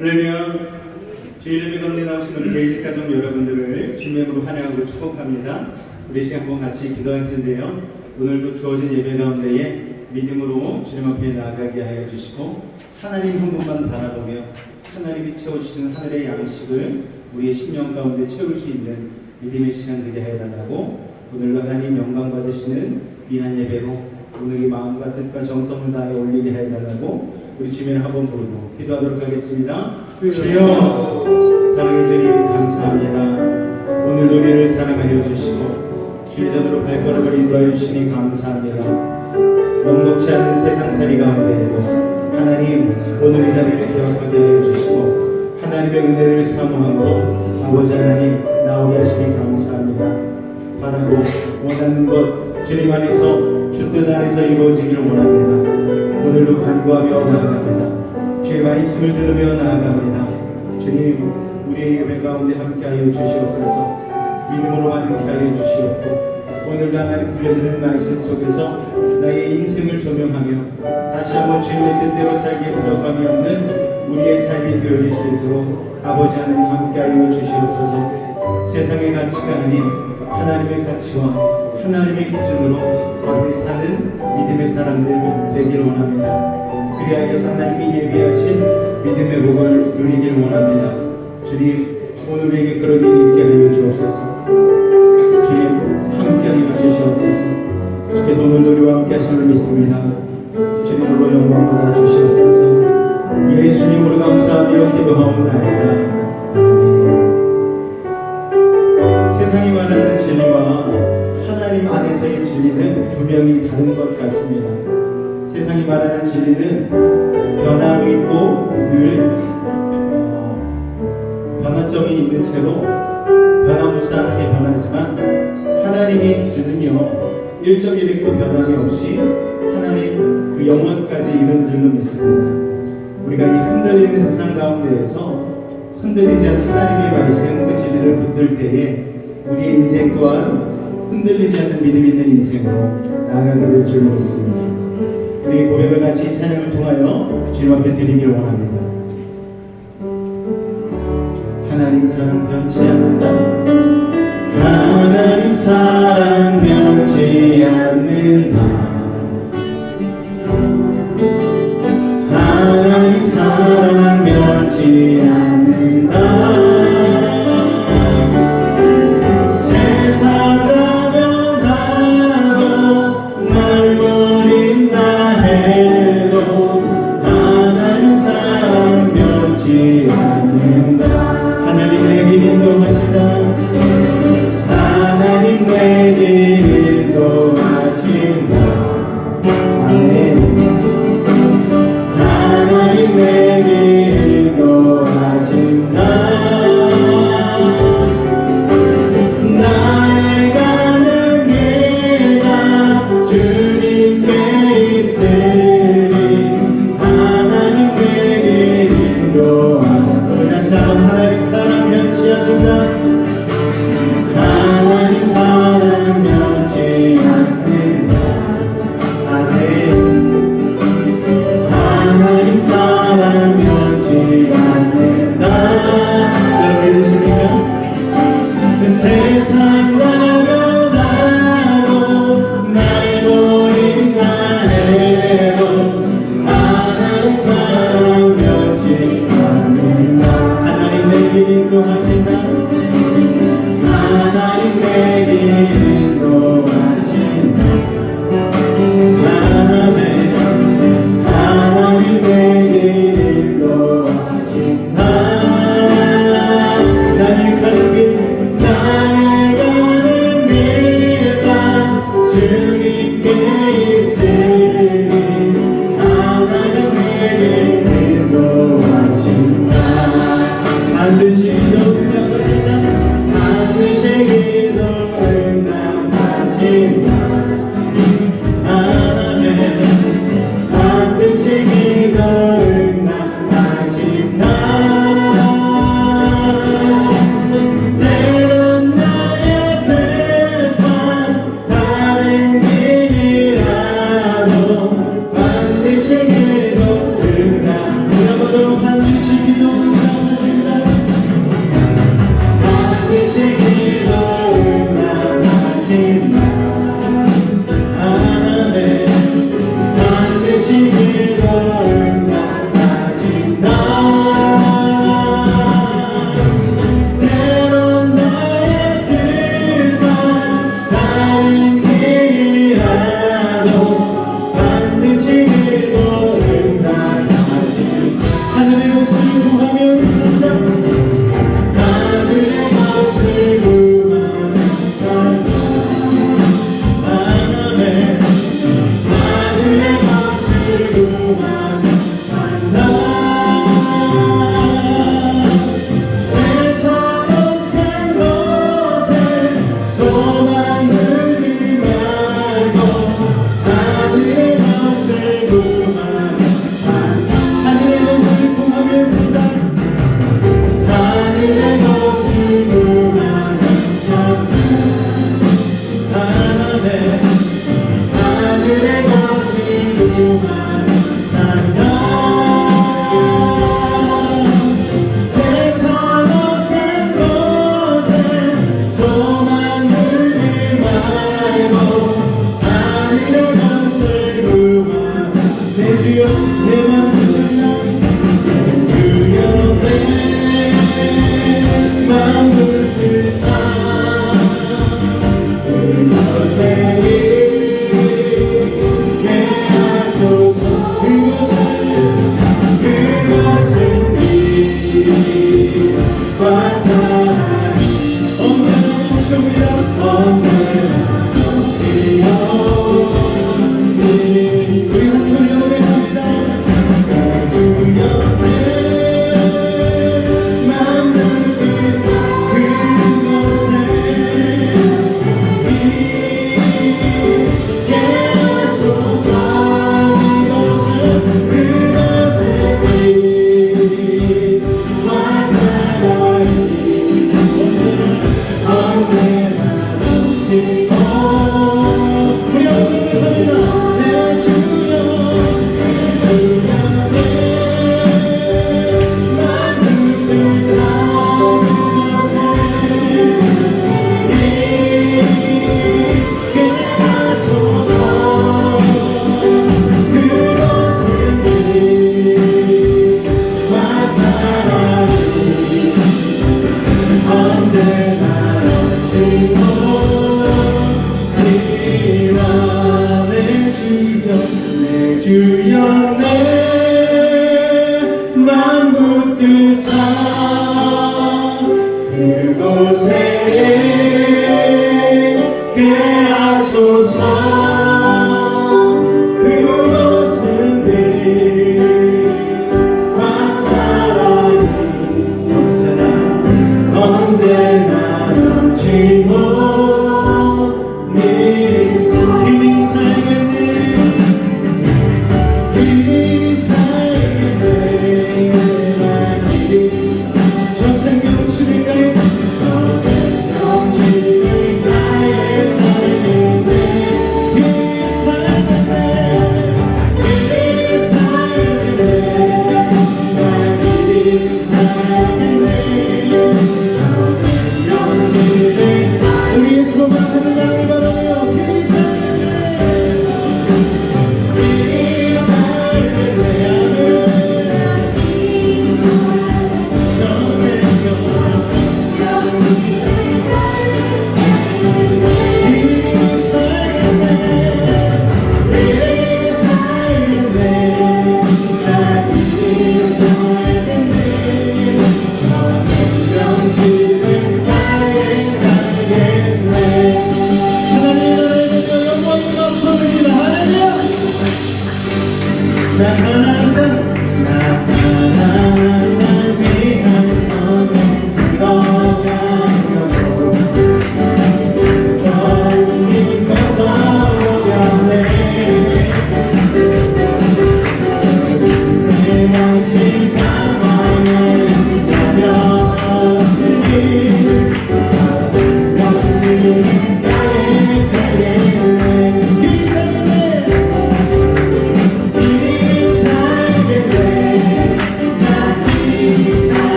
할렐루야. 주일 예배 가운데 나오신 우리 베이직 가족 여러분들을 주님으로 환영하고 축복합니다. 우리 시간 한번 같이 기도할 텐데요. 오늘도 주어진 예배 가운데에 믿음으로 주님 앞에 나아가게 하여 주시고 하나님 한 분만 바라보며 하나님이 채워주시는 하늘의 양식을 우리의 심령 가운데 채울 수 있는 믿음의 시간 되게 하여 달라고, 오늘도 하나님 영광 받으시는 귀한 예배로 오늘의 마음과 뜻과 정성을 다해 올리게 하여 달라고 우리 주님을 한번 부르고 기도하도록 하겠습니다. 주여, 사랑의 주님 감사합니다. 오늘도 우리를 사랑하여 주시고 주의 전으로 발걸음을 인도하여 주시니 감사합니다. 넉넉지 않은 세상살이 가운데에도 하나님 오늘 이 자리를 기억하게 하여 주시고 하나님의 은혜를 사모함으로 아버지 하나님 나오게 하시니 감사합니다. 바라고 원하는 것 주님 안에서 주 뜻 안에서 이루어지기를 원합니다. 오늘도 간구하며 나아갑니다. 주의 말씀을 들으며 나아갑니다. 주님, 우리의 예배 가운데 함께하여 주시옵소서. 믿음으로 만족케 하여 주시옵고 오늘도 하나님 들려주는 말씀 속에서 나의 인생을 조명하며 다시 한번 주님의 뜻대로 살기에 부족함이 없는 우리의 삶이 되어질 수 있도록 아버지 하나님 함께하여 주시옵소서. 세상의 가치가 아닌 하나님의 가치와 하나님의 기준으로 우리 사는 믿음의 사람들 되기를 원합니다. 그리하여서 하나님이 예비하신 믿음의 복을 누리기를 원합니다. 주님, 오늘 우리에게 그런 일이 있게 하여 주옵소서. 주님, 함께 하여 주시옵소서. 주께서 오늘도 우리와 함께 하심을 믿습니다. 주님으로 영광 받아 주시옵소서. 예수님으로 감사하며 기도하옵나이다. 세상이 말하는 진리와 하나님 안에서의 진리는 분명히 다른 것 같습니다. 세상이 말하는 진리는 변함이 있고 늘 변화점이 있는 채로 변화무쌍하게 변하지만 하나님의 기준은요 1.1획도 변함이 없이 하나님 그 영원까지 이르는 줄로 믿습니다. 우리가 이 흔들리는 세상 가운데에서 흔들리지 않는 하나님의 말씀 그 진리를 붙들 때에 우리의 인생 또한 흔들리지 않는 믿음 있는 인생으로 나아가게 될 줄로 믿습니다. 우리 고백을 같이 찬양을 통하여 주님 앞에 드리기를 원합니다. 하나님 사랑 변치 않는다. 하나님 사랑 변치 않는다. 하나님 사랑 변치 않는다. 반드시 기도하신다. 반드시 기도한다.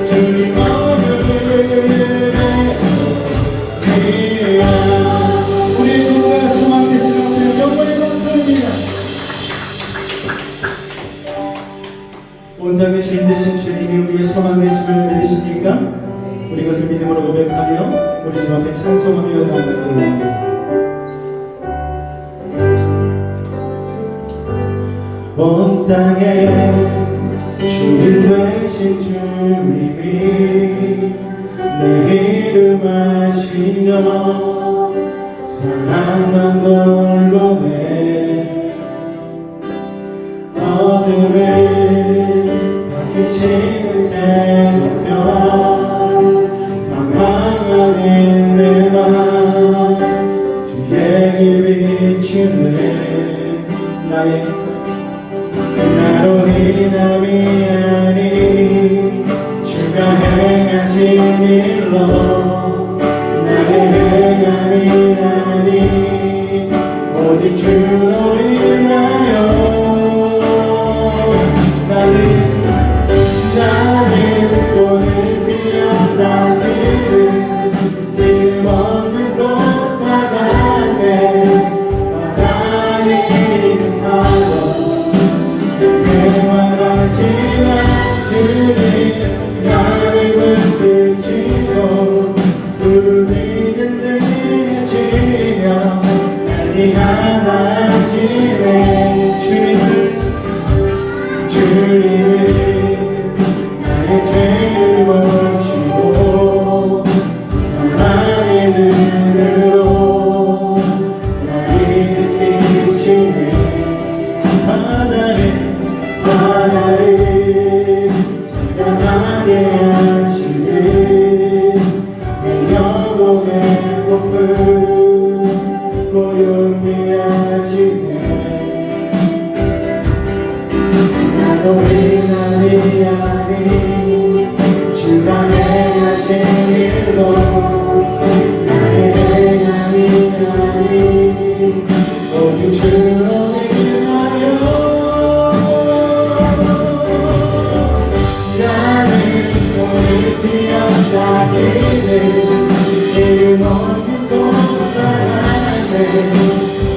주님 우리 누가 소망 되시는 분들 영광의 박수입니다. 온 땅의 주인 되신 주님이 우리의 소망 되심을 믿으십니까? 우리 이것을 믿음으로 고백하며 우리 주 앞에 찬송하며 나아가기를 원합니다. 온 땅에 주인 되신 주님이 내 이름 아시며 사랑만 돌보네 어둠을 밝히시는 새벽별 방황하는 내 맘 주의 길 비추네 나의 나로 인함이 아니 주가 행하신 일로 나의 행함이 아니 오직 주로 인하여 나는 꽃을 피었다 지는 길 없는 꽃바다네 바다에 있는 파도 주님 나를 붙드시고 부르짖는 들으시며 날이 하나시네 주님을 나의 죄를 보시고 사랑의 눈으로 나를 비추시네 바다를 잔잔하게 하시는 내 영혼의 폭풍 고요케 하시네 나도 인하니 아니 주가 행하신 일로 나의 행함이 아니 오직 주로 이름 없는 곳바다에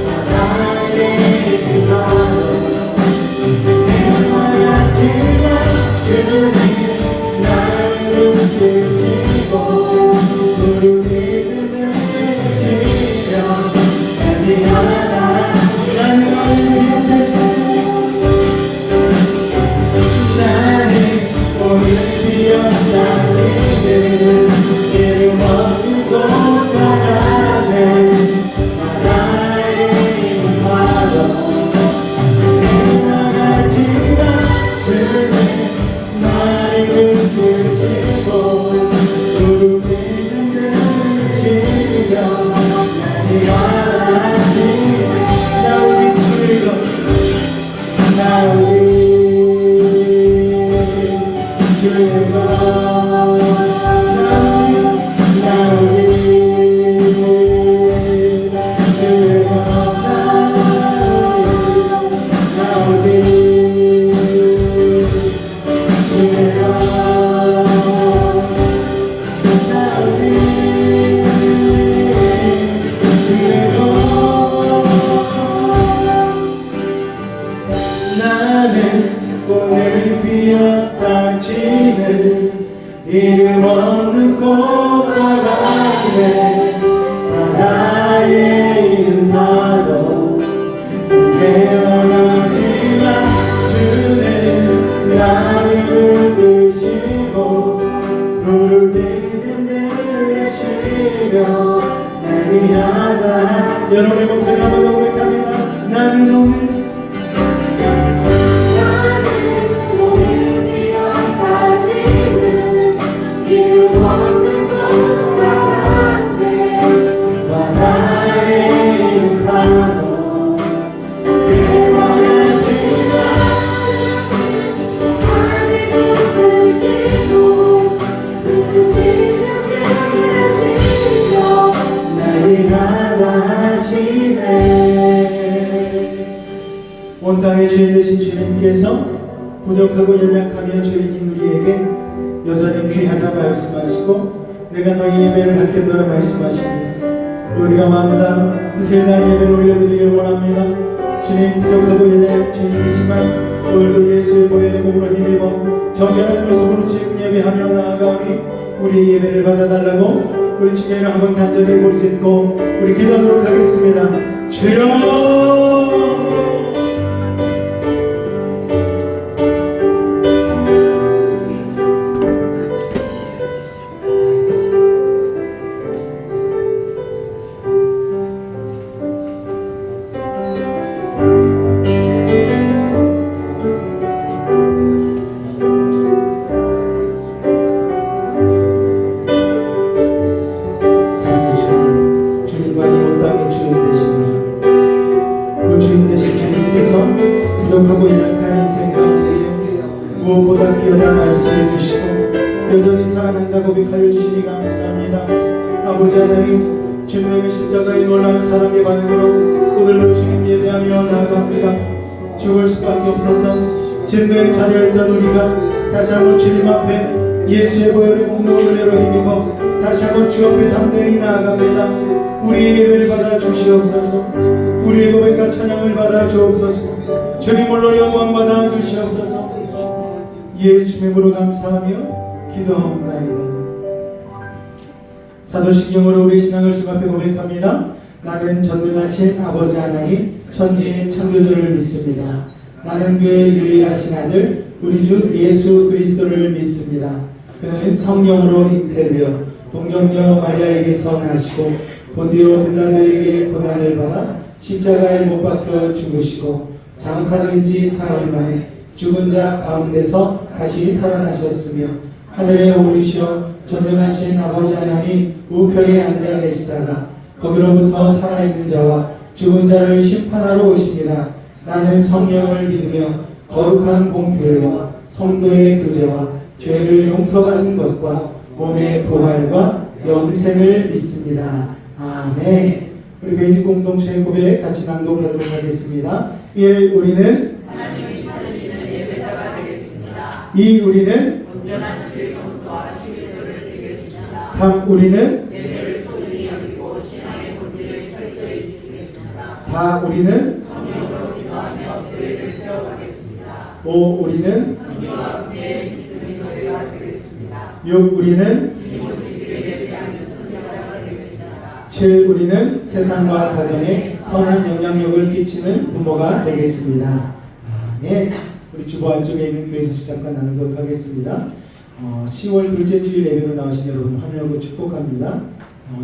바다에 있는 바로 행하였지만 주님 나를 붙드시고 부르짖는 들으시며 날리하다 나는 너를 나는 오늘 피었다 지는 이름 없는 곳바다에 바다에 있는 파도 행하지만 주님 나를 붙드시고 부르짖는 들으시며 날이 하나시네 나 오직 주로 나 오직 주로 나는 오늘 피었다 지는 이름 없는 꽃바다에 바다에 있는 파도 무게만하지만 주는 나를 붙드시고 부르짖는 들으시며 날 위하다 여러분의 목소리 한번 더 고백합니다 나는 오늘 날이 하나시네 부족하고 연약하며 죄인인 우리에게 여전히 귀하다 말씀하시고 내가 너희 예배를 받겠노라 말씀하십니다. 우리가 마음다 뜻을 다한 예배를 올려드리기를 원합니다. 주님, 부족하고 연약한 죄인이지만 오늘도 예수의 보혈의 공으로 힘입어 정결한 모습으로 지금 예배하며 나아가오니 우리의 예배를 받아달라고 우리 주님을 한번 간절히 부르짖고 우리 기도하도록 하겠습니다. 주여, 부족하고 연약한 인생 가운데에 무엇보다 귀하다 말씀해 주시고 여전히 사랑한다고 고백하여 주시니 감사합니다. 아버지 하나님, 주님의 십자가의 놀라운 사랑의 반응으로 오늘도 주님 예배하며 나아갑니다. 죽을 수밖에 없었던 진노의 자녀였던 우리가 다시 한번 주님 앞에 예수의 보혈의 공로로 은혜로 힘입어 다시 한번 주 앞에 담대히 나아갑니다. 우리의 예배를 받아 주시옵소서. 우리의 고백과 찬양을 받아 주옵소서. 주님으로 영광 받아 주시옵소서. 예수님으로 감사하며 기도하옵나이다. 사도신경으로 우리 신앙을 주 앞에 고백합니다. 나는 전능하신 아버지 하나님 천지의 창조주를 믿습니다. 나는 그의 유일하신 아들 우리 주 예수 그리스도를 믿습니다. 그는 성령으로 잉태되어 동정녀 마리아에게서 나시고 본디오 빌라도에게 고난을 받아 십자가에 못 박혀 죽으시고 장사된 지 사흘 만에 죽은 자 가운데서 다시 살아나셨으며 하늘에 오르시어 전능하신 아버지 하나님 우편에 앉아 계시다가 거기로부터 살아있는 자와 죽은 자를 심판하러 오십니다. 나는 성령을 믿으며 거룩한 공교회와 성도의 교제와 죄를 용서받는 것과 몸의 부활과 영생을 믿습니다. 아멘. 우리 베이직 공동체의 고백 같이 낭독하도록 하겠습니다. 1. 우리는 하나님이 찾으시는 예배자가 되겠습니다. 2. 우리는 온전한 주 성수와 주기도를 드리겠습니다. 3. 우리는 예배를 소중히 여기고 신앙의 본질을 철저히 지키겠습니다. 4. 우리는 성령으로 기도하며 교회를 세워가겠습니다. 5. 우리는 성령과 함께 믿음의 노예가 되겠습니다. 6. 우리는 이모지기를 예배하는 선자가 되겠습니다. 7. 우리는 세상과 가정에 선한 영향력을 끼치는 부모가 되겠습니다. 아멘. 우리 주보 안쪽에 있는 교회 소식 잠깐 나누도록 하겠습니다. 10월 둘째 주일 예배로 나오신 여러분 환영하고 축복합니다.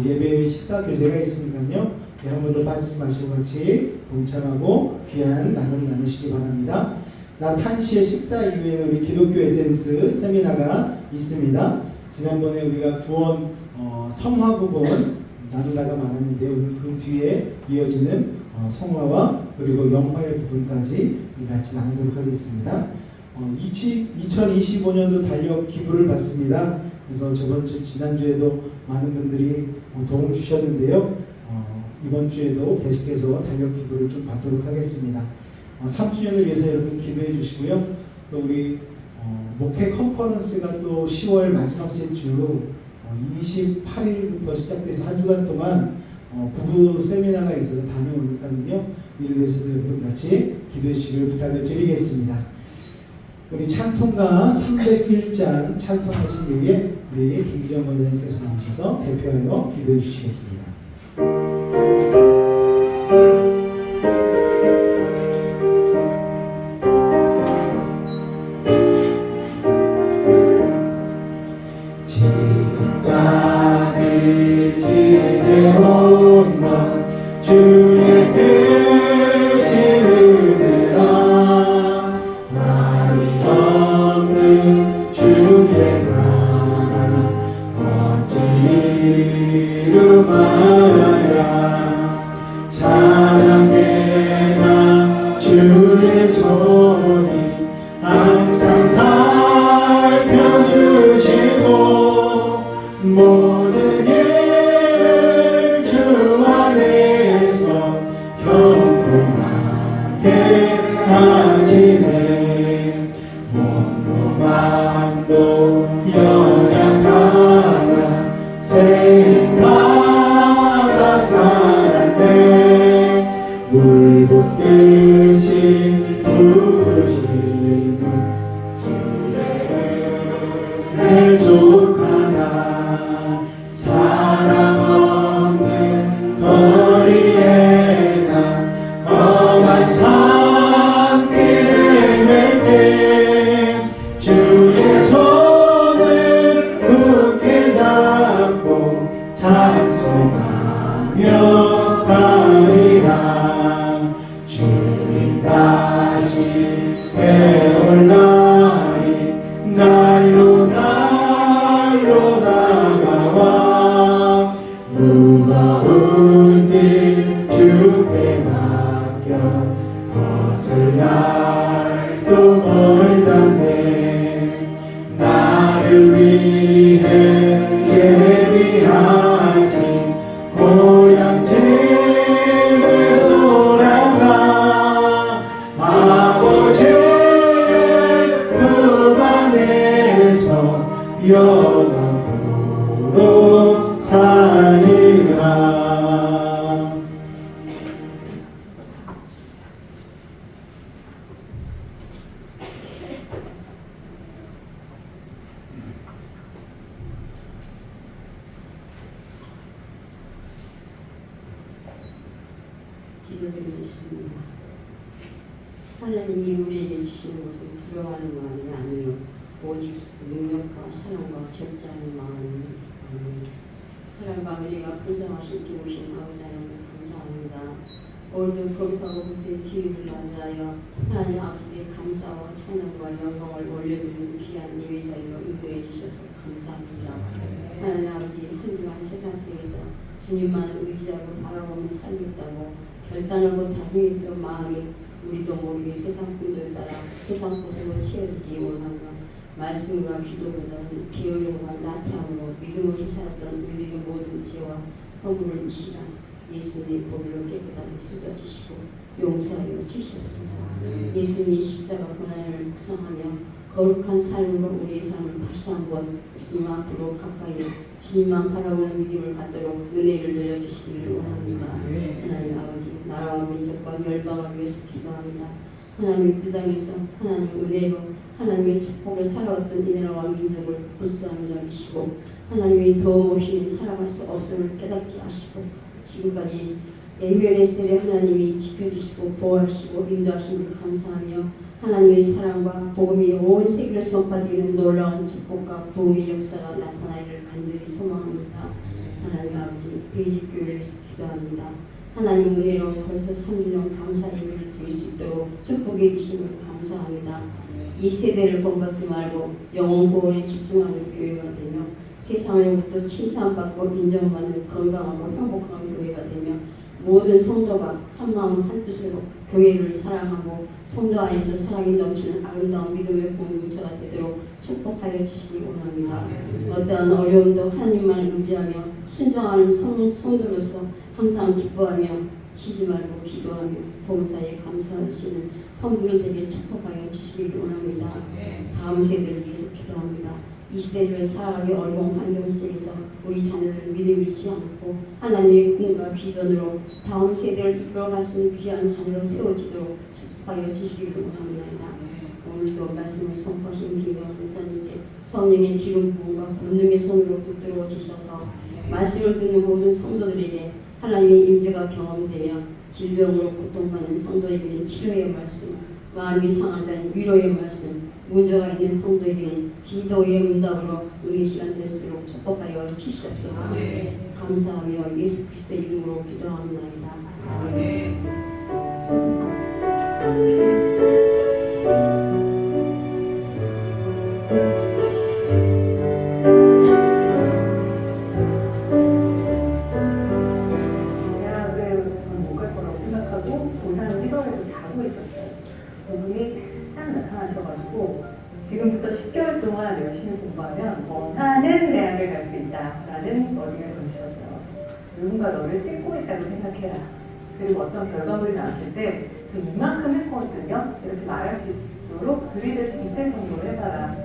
예배 식사 교제가 있으니까요. 한 번도 빠지지 마시고 같이 동참하고 귀한 나눔 나누시기 바랍니다. 낮 1시에 식사 이후에는 우리 기독교 에센스 세미나가 있습니다. 지난번에 우리가 구원 성화 부분 나누다가 많았는데요. 오늘 그 뒤에 이어지는 성화와 그리고 영화의 부분까지 우리 같이 나누도록 하겠습니다. 2025년도 달력 기부를 받습니다. 그래서 지난주에도 많은 분들이 도움을 주셨는데요. 이번 주에도 계속해서 달력 기부를 좀 받도록 하겠습니다. 3주년을 위해서 여러분 기도해 주시고요. 또 우리 목회 컨퍼런스가 또 10월 마지막 주 28일부터 시작돼서 한 주간 동안 부부 세미나가 있어서 다녀오니까요. 이를 위해서도 여러분 같이 기도해 주시길 부탁을 드리겠습니다. 우리 찬송가 301장 찬송하신 이후에 우리 김기정 원장님께서 나오셔서 대표하여 기도해 주시겠습니다. 지금까지 지내온 것 주의 크신 은혜라 말이 없는 주의 사랑 어찌 이루 말하랴 사랑해나 주의 손이 항상 살펴주시고 모든 일을 주 안에서 형통하게 하시네. 마음도 연약하나 생각하다 살았네. 물 붓듯이 부으시는 내 족하나 사랑 없는 거리에 난 험한 산길을 멜때 주의 손을 굳게 잡고 찬송하며 가리라. 주님 다시 되올 날이 날로 다가와 무거운 짐 주께 맡겨 벗을 날도 멀잖네. 나를 위해 예비하신 고향 집에 돌아가 아버지의 품 안에서 영원토록 살리라. 기도드리겠습니다. 하나님이 우리에게 주시는 것은 두려워하는 마음이 아니요 오직 능력과 사랑과 적자의 마음입니다. 사랑과 은혜가 풍성하신 좋으신 아버지 하나님 감사합니다. 오늘도 거룩하고 복된 주일을 맞이하여 하나님 아버지께 감사와 찬양과 영광을 올려드리는 귀한 예배 자리로 인도해 주셔서 감사합니다. 하나님 아버지 한심한 세상 속에서 주님만 의지하고 바라보며 살겠다고 결단하고 다짐했던 마음이 우리도 모르게 세상 분들 따라 세상 곳으로 치여지기 원합니다. 말씀과 기도보다는 비어용과 나태함으로 믿음 없이 살았던 우리들의 모든 죄와 허물을 이 시간 예수님 보혈로 깨끗하게 씻어주시고 용서하여 주시옵소서. 예수님 십자가 고난을 묵상하며 거룩한 삶으로 우리의 삶을 다시 한번 주님 앞으로 가까이 주님만 바라보는 믿음을 갖도록 은혜를 내려주시기를 원합니다. 하나님 아버지 나라와 민족과 열방을 위해서 기도합니다. 하나님 그 땅에서 하나님 은혜로 하나님의 축복을 살아왔던 이 나라와 민족을 불쌍히 여기시고 하나님의 도움 없이는 살아갈 수 없음을 깨닫게 하시고 지금까지 에베레스를 하나님이 지켜주시고 보호하시고 인도하심을 감사하며 하나님의 사랑과 복음이 온 세계로 전파되는 놀라운 축복과 부흥의 역사가 나타나기를 간절히 소망합니다. 하나님 아버지 베이직교회를 위해서 기도합니다. 하나님 은혜로 벌써 3주년 감사 예배를 드릴 수 있도록 축복해 주심을 감사합니다. 이 세대를 본받지 말고 영혼 구원에 집중하는 교회가 되며 세상으로부터 칭찬받고 인정받는 건강하고 행복한 교회가 되며 모든 성도가 한마음 한뜻으로 교회를 사랑하고 성도 안에서 사랑이 넘치는 아름다운 믿음의 공동체가 되도록 축복하여 주시기 원합니다. 어떠한 어려움도 하나님만 의지하며 순종하는 성도로서 항상 기뻐하며 쉬지 말고 기도하며 봉사에 감사하시는 성도들에게 축복하여 주시기를 원합니다. 다음 세대를 위해서 기도합니다. 이 시대를 살아가기 어려운 환경 속에서 우리 자녀들을 믿음 잃지 않고 하나님의 꿈과 비전으로 다음 세대를 이끌어갈 수 있는 귀한 자녀로 세워지도록 축복하여 주시기를 원합니다. 오늘도 말씀을 선포하신 김경환 목사님께 성령의 기름 부음과 권능의 손으로 붙들어 주셔서 말씀을 듣는 모든 성도들에게 하나님의 임재가 경험되며 질병으로 고통받는 성도에게는 치료의 말씀, 마음이 상한 자는 위로의 말씀, 문제가 있는 성도에게는 기도의 응답으로 은혜 시간 될수록 축복하여 주시옵소서. 감사하며 예수 그리스도의 이름으로 기도합니다. 아멘. 대학을 전 못 갈 거라고 생각하고 고3 1월에도 자고 있었어요. 그분이 딱 나타나셔가지고 지금부터 10개월 동안 열심히 공부하면 원하는 대학을 갈 수 있다라는 머리를 던지셨어요. 누군가 너를 찍고 있다고 생각해라. 그리고 어떤 결과물이 나왔을 때 저 이만큼 했거든요. 이렇게 말할 수 있도록 들이댈 수 있을 정도로 해봐라.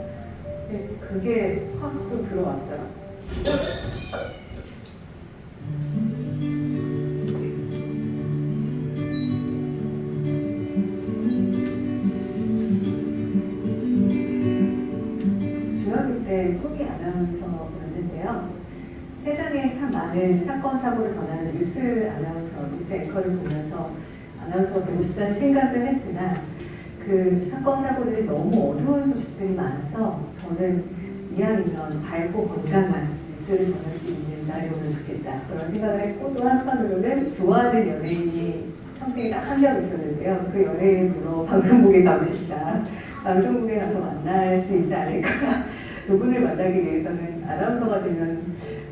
그게 확 또 들어왔어요. 중학교 때 꿈이 아나운서였는데요. 세상에 참 많은 사건, 사고를 전하는 뉴스 아나운서, 뉴스 앵커를 보면서 아나운서가 되고 싶다는 생각을 했으나 그 사건, 사고들이 너무 어두운 소식들이 많아서 저는 이왕이면 밝고 건강한 뉴스를 전할 수 있는 날이 오면 좋겠다 그런 생각을 했고, 또 한편으로는 좋아하는 연예인이 평생에 딱 한 명 있었는데요. 그 연예인 보러 방송국에 가고 싶다. 방송국에 가서 만날 수 있지 않을까. 그분을 만나기 위해서는 아나운서가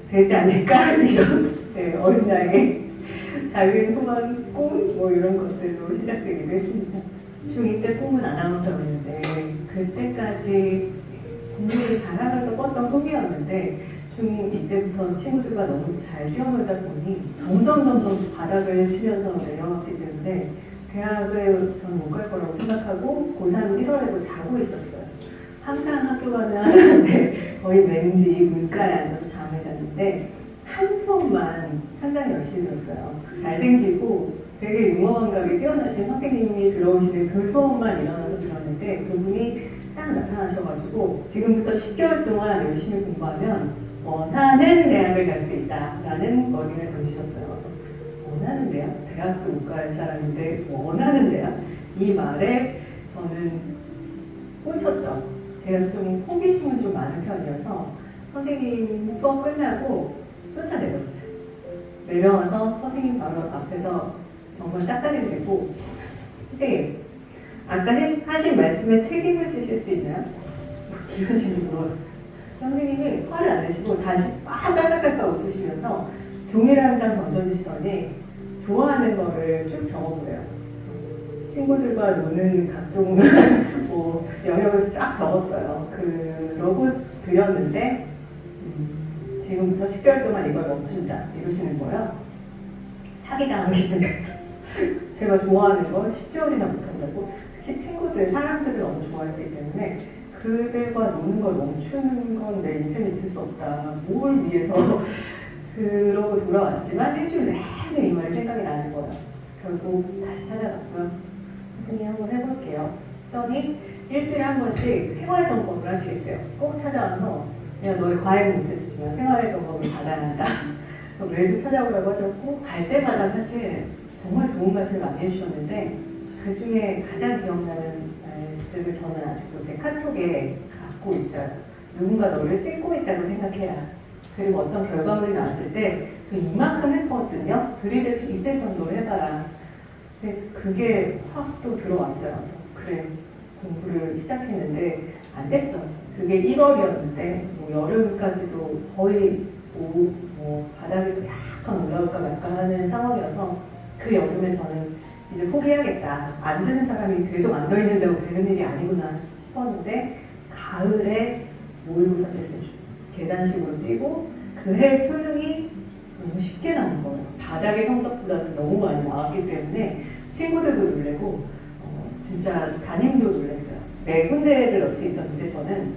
되지 않을까. 이런 어린 나이에 작은 소망, 꿈 뭐 이런 것들로 시작되기도 했습니다. 중2 때 꿈은 아나운서였는데 그때까지 공부를 잘하면서 꿨던 꿈이었는데 중2 때부터 친구들과 너무 잘 뛰어놀다 보니 점점 바닥을 치면서 내려왔기 때문에 대학을 저는 못 갈 거라고 생각하고 고3 1월에도 자고 있었어요. 항상 학교 가면 하는데 거의 맨 뒤 문가에 앉아서 잠을 잤는데 한 수업만 상당히 열심히 들었어요. 잘생기고 되게 유머 감각이 뛰어나신 선생님이 들어오시는 그 수업만 일어나서 들었는데 그분이 딱 나타나셔가지고 지금부터 10개월 동안 열심히 공부하면 원하는 대학을 갈 수 있다라는 머리를 던지셨어요. 그래서 원하는 대학? 대학도 못 갈 사람인데 원하는 대학? 이 말에 저는 꽂혔죠. 제가 좀 호기심은 좀 많은 편이어서 선생님 수업 끝나고 쫓아내렸어요. 내려와서 선생님 바로 앞에서 정말 짝다리를 짚고 선생님 아까 하신 말씀에 책임을 지실 수 있나요? 이런 식으로 물어봤어요. 선생님이 화를 안 내시고 다시 막 깔깔깔깔 웃으시면서 종이를 한 장 던져주시더니 좋아하는 거를 쭉 적어보래요. 친구들과 노는 각종 뭐 영역을 쫙 적었어요. 그러고 드렸는데 지금부터 10개월 동안 이걸 멈춘다 이러시는 거예요. 사기당한 기분 났어요. 제가 좋아하는 걸 10개월이나 못한다고. 특히 친구들, 사람들을 너무 좋아했기 때문에 그들과 노는 걸 멈추는 건 내 인생에 있을 수 없다. 뭘 위해서 그러고 돌아왔지만 일주일 내내 이 말이 생각이 나는 거예요. 결국 다시 찾아갔고요. 선생님 한번 해볼게요. 했더니 일주일에 한 번씩 생활 점검을 하시겠대요. 꼭 찾아와서 내가 너의 과외는 못해주지만 생활 점검을 받아야 한다. 매주 찾아오라고 하셨고 갈 때마다 사실 정말 좋은 말씀을 많이 해주셨는데 그 중에 가장 기억나는 말씀을 저는 아직도 제 카톡에 갖고 있어요. 누군가 너를 찍고 있다고 생각해라. 그리고 어떤 결과물이 나왔을 때 저 이만큼 했거든요. 들이댈 수 있을 정도로 해봐라. 근데 그게 확 또 들어왔어요. 그래 공부를 시작했는데 안 됐죠. 그게 1월이었는데 뭐 여름까지도 거의 뭐 바닥에서 약간 올라올까 말까 하는 상황이어서 그 여름에 저는 이제 포기하겠다. 안 되는 사람이 계속 앉아있는다고 되는 일이 아니구나 싶었는데 가을에 모의고사 때 계단식으로 뛰고 그해 수능이 너무 쉽게 나온 거예요. 바닥의 성적보다는 너무 많이 나왔기 때문에 친구들도 놀래고 진짜 담임도 놀랐어요. 4군데를 넣을 수 있었는데 저는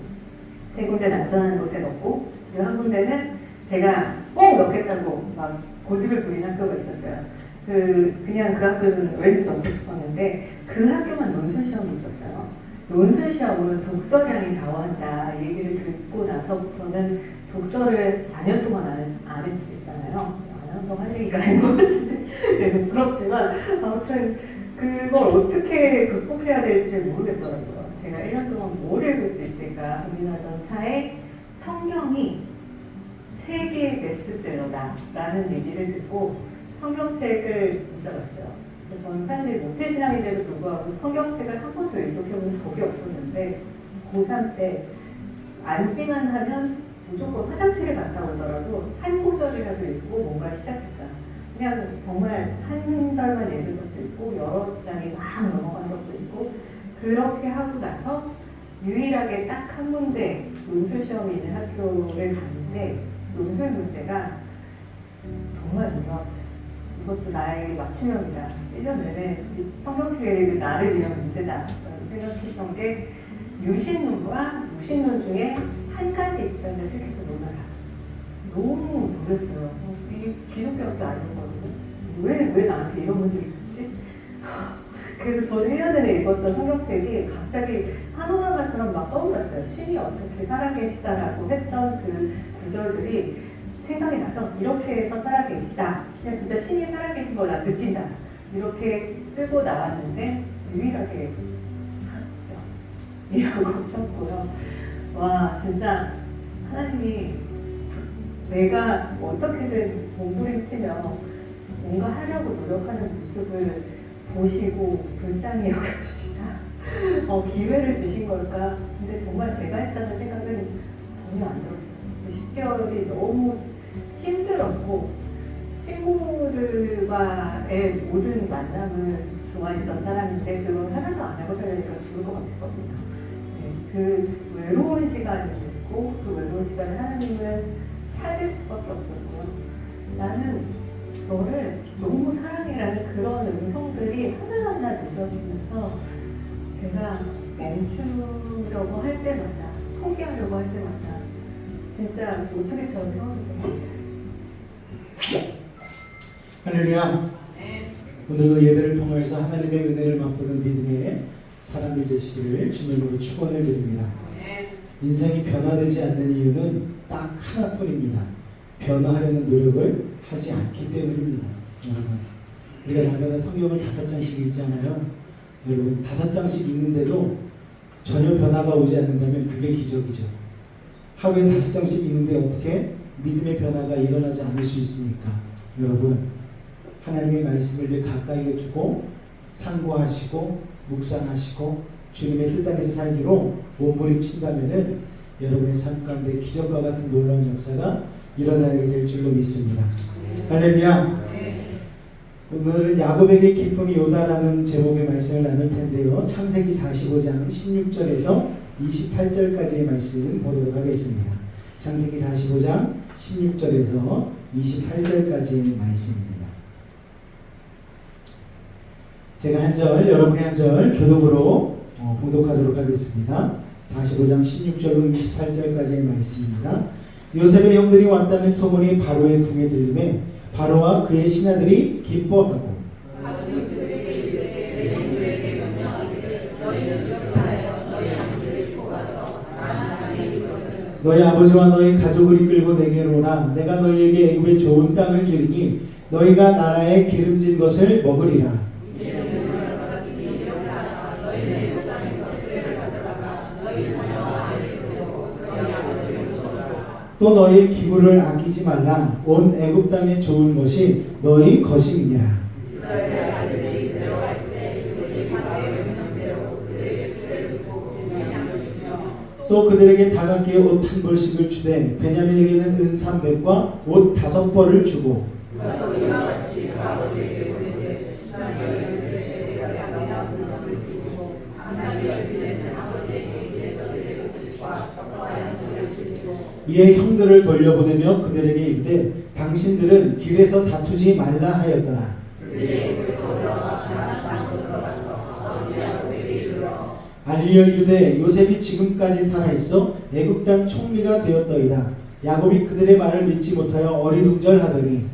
3군데는 안전한 곳에 넣고 그리고 한 군데는 제가 꼭 넣겠다고 막 고집을 부린 학교가 있었어요. 그냥 그 학교는 왠지 넣고 싶었는데 그 학교만 논술 시험이 있었어요. 논술 시험은 독서량이 좌우한다 이 얘기를 듣고 나서부터는 독서를 4년 동안 안 했잖아요. 아나운서 할 얘기가 아닌 것 같은데 네, 부끄럽지만 아무튼 그걸 어떻게 극복해야 될지 모르겠더라고요. 제가 1년 동안 뭘 읽을 수 있을까 고민하던 차에 성경이 세계 베스트셀러다라는 얘기를 듣고 성경책을 붙잡았어요. 그래서 저는 사실 모태신앙인데도 불구하고 성경책을 한 번도 읽어본 적이 없었는데 고3 때 앉기만 하면 무조건 화장실에 갔다 오더라도 한 구절이라도 읽고 뭔가 시작했어요. 그냥 정말 한 절만 읽은 적도 있고 여러 장이 막 넘어간 적도 있고 그렇게 하고 나서 유일하게 딱 한 군데 논술 시험이 있는 학교를 갔는데 논술 문제가 정말 놀라웠어요. 이것도 나에게 맞춤형이다. 1년 내내 성경책을 나를 위한 문제다. 라고 생각했던 게 유신론과 무신론 중에 택해서 놀아라. 너무 놀랐어요. 이 기독교학교 아니었거든요. 왜 나한테 이런 문제를 줬지? 그래서 저는 1년 내내 읽었던 성경책이 갑자기 파노라마처럼 막 떠올랐어요. 신이 어떻게 살아계시다라고 했던 그 구절들이 생각이 나서 이렇게 해서 살아계시다. 그냥 진짜 신이 살아계신 걸 나 느낀다. 이렇게 쓰고 나왔는데 유일하게 이라고 썼고요. 와 진짜 하나님이 내가 어떻게든 몸부림치며 뭔가 하려고 노력하는 모습을 보시고 불쌍히 여겨주시사 기회를 주신 걸까? 근데 정말 제가 했다는 생각은 전혀 안 들었어요. 10개월이 너무 힘들었고 친구들과의 모든 만남을 좋아했던 사람인데 그걸 하나도 안 하고 살려니까 죽을 것 같았거든요. 네, 그 외로운 시간이 있고 그 외로운 시간에 하나님을 찾을 수밖에 없었고요. 나는 너를 너무 사랑해라는 그런 음성들이 하나하나 느껴지면서 제가 멈추려고 할 때마다 포기하려고 할 때마다 진짜 어떻게 저를 세워줄까요? 할렐루야. 오늘도 예배를 통해서 하나님의 은혜를 맛보는 믿음의 사람이 되시기를 주님으로 축원을 드립니다. 인생이 변화되지 않는 이유는 딱 하나뿐입니다. 변화하려는 노력을 하지 않기 때문입니다. 여러분, 우리가 날마다 성경을 5장씩 읽잖아요. 여러분, 5장씩 읽는데도 전혀 변화가 오지 않는다면 그게 기적이죠. 하루에 5장씩 읽는데 어떻게 믿음의 변화가 일어나지 않을 수 있습니까? 여러분, 하나님의 말씀을 늘 가까이에 두고 상고하시고 묵상하시고 주님의 뜻 안에서 살기로 몸부림친다면은 여러분의 삶 가운데 기적과 같은 놀라운 역사가 일어나게 될 줄로 믿습니다. 할렐루야. 오늘은 야곱에게 기쁨이 오다라는 제목의 말씀을 나눌 텐데요. 창세기 45장 16절에서 28절까지의 말씀 보도록 하겠습니다. 창세기 45장 16절에서 28절까지의 말씀입니다. 제가 한 절, 여러분이 한 절 교독으로 봉독하도록 하겠습니다. 45장 16절로 28절까지의 말씀입니다. 요셉의 형들이 왔다는 소문이 바로의 궁에 들림에 바로와 그의 신하들이 기뻐하고 너희 아버지와 너희 가족을 이끌고 내게로 오라. 내가 너희에게 애굽의 좋은 땅을 주리니 너희가 나라의 기름진 것을 먹으리라. 또 너희 기부를 아끼지 말라. 온 애굽 땅의 좋은 것이 너희 것임이니라. 또 그들에게 다각기에 옷 한 벌씩을 주되 베냐민에게는 은 300과 옷 5벌을 주고 이에 형들을 돌려보내며 그들에게 이르되 당신들은 길에서 다투지 말라 하였더라. 알리어 이르되 요셉이 지금까지 살아있어 애굽 땅 총리가 되었더이다. 야곱이 그들의 말을 믿지 못하여 어리둥절하더니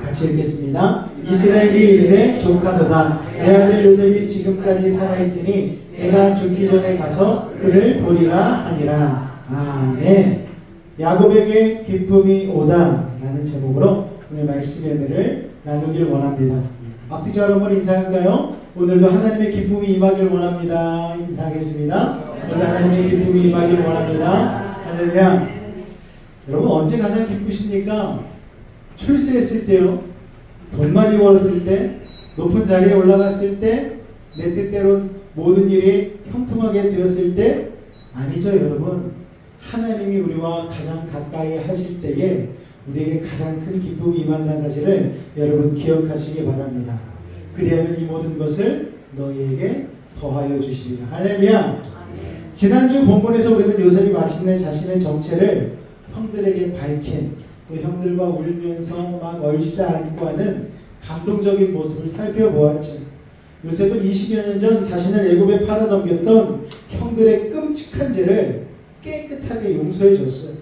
같이 읽겠습니다. 이스라엘이 이르되 조카도다. 내 아들 요셉이 지금까지 살아있으니 내가 죽기 전에 가서 그를 보리라 하니라. 아멘. 야곱에게 기쁨이 오다 라는 제목으로 오늘 말씀의 은혜를 나누길 원합니다. 앞뒤 여러분 인사할까요? 오늘도 하나님의 기쁨이 임하길 원합니다. 인사하겠습니다. 오늘도 하나님의 기쁨이 임하길 원합니다. 할렐루야. 여러분 언제 가장 기쁘십니까? 출세했을 때요? 돈 많이 벌었을 때? 높은 자리에 올라갔을 때? 내 뜻대로 모든 일이 형통하게 되었을 때? 아니죠 여러분. 하나님이 우리와 가장 가까이 하실 때에 우리에게 가장 큰 기쁨이 임한다는 사실을 여러분 기억하시기 바랍니다. 그리하면 이 모든 것을 너희에게 더하여 주시리라. 할렐루야. 지난주 본문에서 우리는 요셉이 마침내 자신의 정체를 형들에게 밝힌 또 형들과 울면서 막 얼싸안고 하는 감동적인 모습을 살펴보았죠. 요셉은 20여 년 전 자신을 애굽에 팔아넘겼던 형들의 끔찍한 죄를 깨끗하게 용서해 줬어요.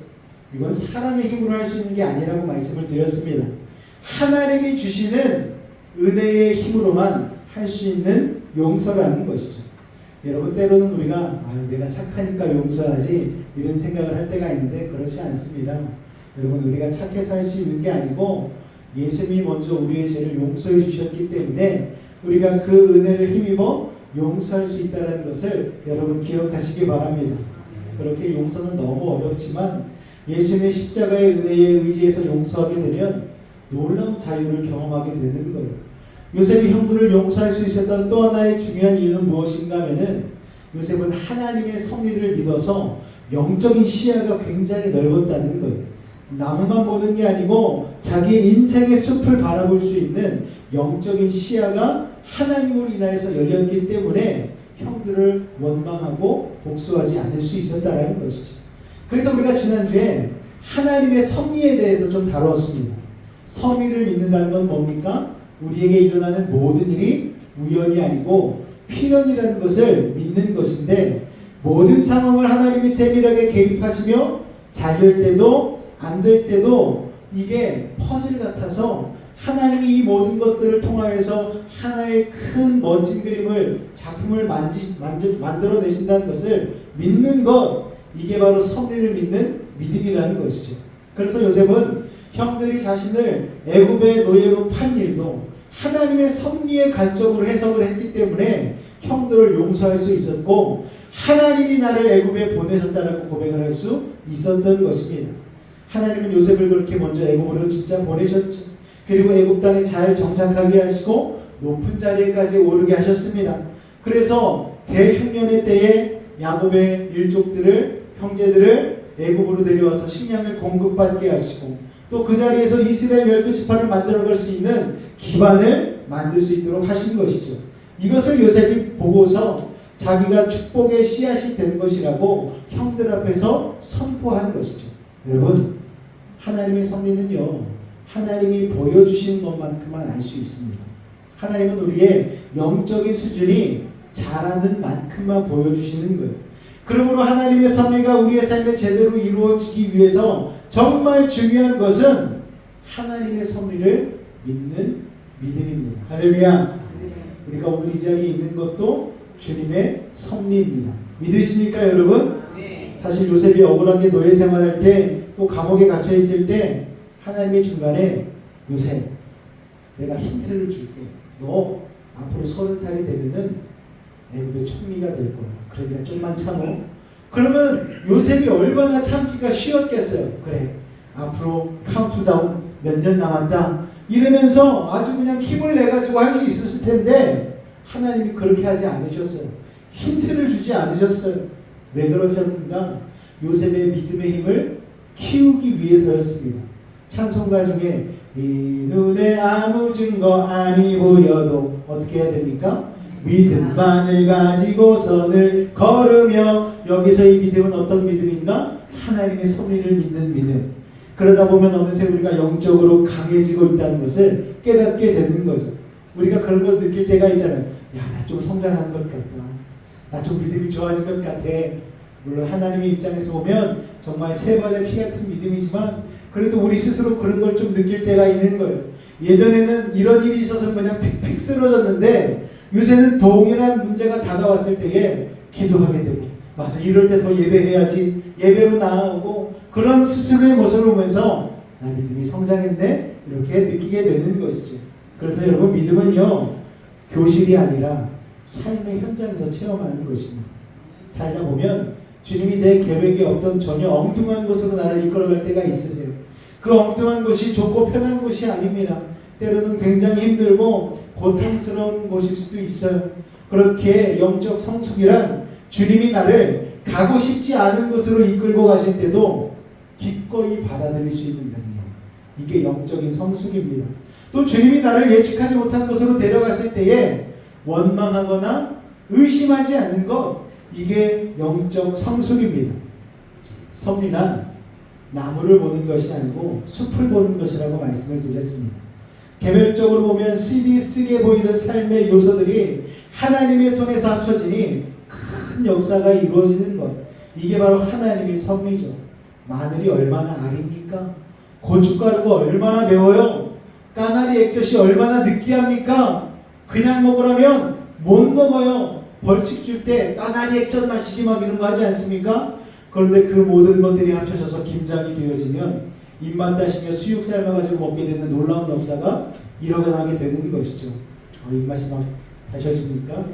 이건 사람의 힘으로 할 수 있는 게 아니라고 말씀을 드렸습니다. 하나님이 주시는 은혜의 힘으로만 할 수 있는 용서라는 것이죠. 여러분, 때로는 우리가 내가 착하니까 용서하지 이런 생각을 할 때가 있는데 그렇지 않습니다. 여러분, 우리가 착해서 할 수 있는 게 아니고 예수님이 먼저 우리의 죄를 용서해 주셨기 때문에 우리가 그 은혜를 힘입어 용서할 수 있다는 것을 여러분 기억하시기 바랍니다. 그렇게 용서는 너무 어렵지만 예수님의 십자가의 은혜에 의지해서 용서하게 되면 놀라운 자유를 경험하게 되는 거예요. 요셉이 형들을 용서할 수 있었던 또 하나의 중요한 이유는 무엇인가 하면은 요셉은 하나님의 섭리를 믿어서 영적인 시야가 굉장히 넓었다는 거예요. 나무만 보는 게 아니고 자기의 인생의 숲을 바라볼 수 있는 영적인 시야가 하나님으로 인하여서 열렸기 때문에 형들을 원망하고 복수하지 않을 수 있었다는 것이죠. 그래서 우리가 지난주에 하나님의 섭리에 대해서 좀 다루었습니다. 섭리를 믿는다는 건 뭡니까? 우리에게 일어나는 모든 일이 우연이 아니고 필연이라는 것을 믿는 것인데, 모든 상황을 하나님이 세밀하게 개입하시며 잘 될 때도 안 될 때도 이게 퍼즐 같아서 하나님이 이 모든 것들을 통하여서 하나의 큰 멋진 그림을, 작품을 만들어내신다는 것을 믿는 것, 이게 바로 섭리를 믿는 믿음이라는 것이죠. 그래서 요셉은 형들이 자신을 애굽의 노예로 판 일도 하나님의 섭리의 관점으로 해석을 했기 때문에 형들을 용서할 수 있었고, 하나님이 나를 애굽에 보내셨다라고 고백을 할 수 있었던 것입니다. 하나님은 요셉을 그렇게 먼저 애굽으로 진짜 보내셨죠. 그리고 애굽 땅에 잘 정착하게 하시고 높은 자리에까지 오르게 하셨습니다. 그래서 대흉년의 때에 야곱의 일족들을, 형제들을 애굽으로 데려와서 식량을 공급받게 하시고, 또 그 자리에서 이스라엘 12지파를 만들어갈 수 있는 기반을 만들 수 있도록 하신 것이죠. 이것을 요셉이 보고서 자기가 축복의 씨앗이 된 것이라고 형들 앞에서 선포한 것이죠. 여러분, 하나님의 섭리는요, 하나님이 보여주신 것만큼만 알 수 있습니다. 하나님은 우리의 영적인 수준이 자라는 만큼만 보여주시는 거예요. 그러므로 하나님의 섭리가 우리의 삶에 제대로 이루어지기 위해서 정말 중요한 것은 하나님의 섭리를 믿는 믿음입니다. 할렐루야. 우리가 오늘 이 자리에 있는 것도 주님의 섭리입니다. 믿으십니까, 여러분? 사실 요셉이 억울하게 노예 생활할 때, 또 감옥에 갇혀 있을 때 하나님이 중간에 요셉, 내가 힌트를 줄게. 너 앞으로 30살이 되면은 애굽의 총리가 될 거야. 그러니까 좀만 참어. 그러면 요셉이 얼마나 참기가 쉬웠겠어요. 그래, 앞으로 카운트다운 몇 년 남았다 이러면서 아주 그냥 힘을 내가지고 할 수 있었을 텐데, 하나님이 그렇게 하지 않으셨어요. 힌트를 주지 않으셨어요. 왜 그러셨는가? 요셉의 믿음의 힘을 키우기 위해서였습니다. 찬송가 중에 이 눈에 아무 증거 아니 보여도 어떻게 해야 됩니까? 믿음만을 가지고서 늘 걸으며, 여기서 이 믿음은 어떤 믿음인가? 하나님의 섭리를 믿는 믿음. 그러다 보면 어느새 우리가 영적으로 강해지고 있다는 것을 깨닫게 되는 거죠. 우리가 그런 걸 느낄 때가 있잖아요. 야, 나 좀 성장한 것 같다. 나 좀 믿음이 좋아진 것 같아. 물론 하나님의 입장에서 보면 정말 새 발의 피 같은 믿음이지만, 그래도 우리 스스로 그런 걸 좀 느낄 때가 있는 거예요. 예전에는 이런 일이 있어서 그냥 픽픽 쓰러졌는데, 요새는 동일한 문제가 다가왔을 때에 기도하게 되고, 맞아, 이럴 때 더 예배해야지, 예배로 나아오고, 그런 스스로의 모습을 보면서 나 믿음이 성장했네, 이렇게 느끼게 되는 것이죠. 그래서 여러분, 믿음은요, 교실이 아니라 삶의 현장에서 체험하는 것입니다. 살다 보면 주님이 내 계획에 어떤 전혀 엉뚱한 곳으로 나를 이끌어갈 때가 있으세요. 그 엉뚱한 곳이 좋고 편한 곳이 아닙니다. 때로는 굉장히 힘들고 고통스러운 곳일 수도 있어요. 그렇게 영적 성숙이란 주님이 나를 가고 싶지 않은 곳으로 이끌고 가실 때도 기꺼이 받아들일 수 있는 능력, 이게 영적인 성숙입니다. 또 주님이 나를 예측하지 못한 곳으로 데려갔을 때에 원망하거나 의심하지 않는 것, 이게 영적 성숙입니다. 섭리란 나무를 보는 것이 아니고 숲을 보는 것이라고 말씀을 드렸습니다. 개별적으로 보면 CD 쓰게 보이는 삶의 요소들이 하나님의 손에서 합쳐지니 큰 역사가 이루어지는 것. 이게 바로 하나님의 섭리죠. 마늘이 얼마나 아립니까? 고춧가루가 얼마나 매워요? 까나리 액젓이 얼마나 느끼합니까? 그냥 먹으라면 못 먹어요. 벌칙 줄 때 까나리 액젓 마시기 막 이런 거 하지 않습니까? 그런데 그 모든 것들이 합쳐져서 김장이 되어지면 입만 따시며 수육 삶아가지고 먹게 되는 놀라운 역사가 일어나게 되는 것이죠. 입맛이 막 다셨습니까?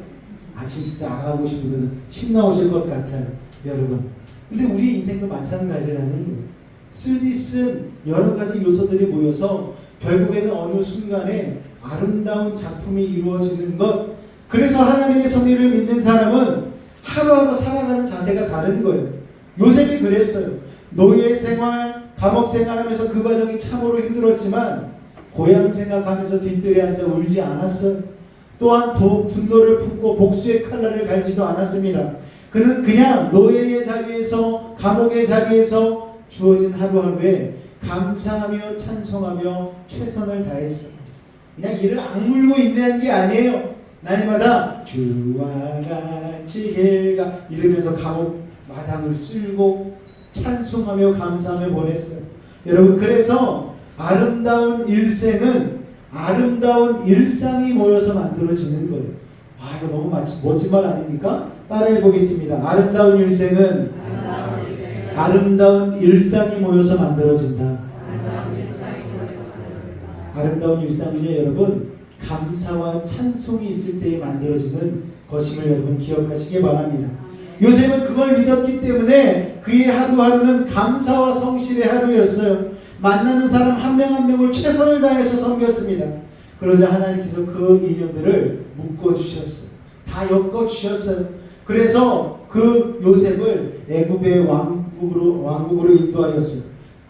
아침 식사 안 하고 오신 분들은 침 나오실 것 같아요, 여러분. 근데 우리 인생도 마찬가지라는 거예요. 쓰디쓴 여러 가지 요소들이 모여서 결국에는 어느 순간에 아름다운 작품이 이루어지는 것. 그래서 하나님의 섭리를 믿는 사람은 하루하루 살아가는 자세가 다른 거예요. 요셉이 그랬어요. 노예 생활, 감옥 생활하면서 그 과정이 참으로 힘들었지만 고향 생각하면서 뒷뜰에 앉아 울지 않았어요. 또한 분노를 품고 복수의 칼날을 갈지도 않았습니다. 그는 그냥 노예의 자리에서, 감옥의 자리에서 주어진 하루하루에 감사하며 찬송하며 최선을 다했어요. 그냥 이를 악물고 인내한 게 아니에요. 날마다 주와 같이 길가 이러면서 감옥 마당을 쓸고 찬송하며 감사하며 보냈어요. 여러분, 그래서 아름다운 일생은 아름다운 일상이 모여서 만들어지는 거예요. 이거 너무 멋진 말 아닙니까? 따라해 보겠습니다. 아름다운 일생은 아름다운 일상이 모여서 만들어진다. 아름다운 일상은요, 여러분, 감사와 찬송이 있을 때에 만들어지는 것임을 여러분 기억하시기 바랍니다. 요셉은 그걸 믿었기 때문에 그의 하루하루는 감사와 성실의 하루였어요. 만나는 사람 한 명 한 명을 최선을 다해서 섬겼습니다. 그러자 하나님께서 그 인연들을 묶어주셨어요. 다 엮어주셨어요. 그래서 그 요셉을 애굽의 왕국으로 인도하였어요.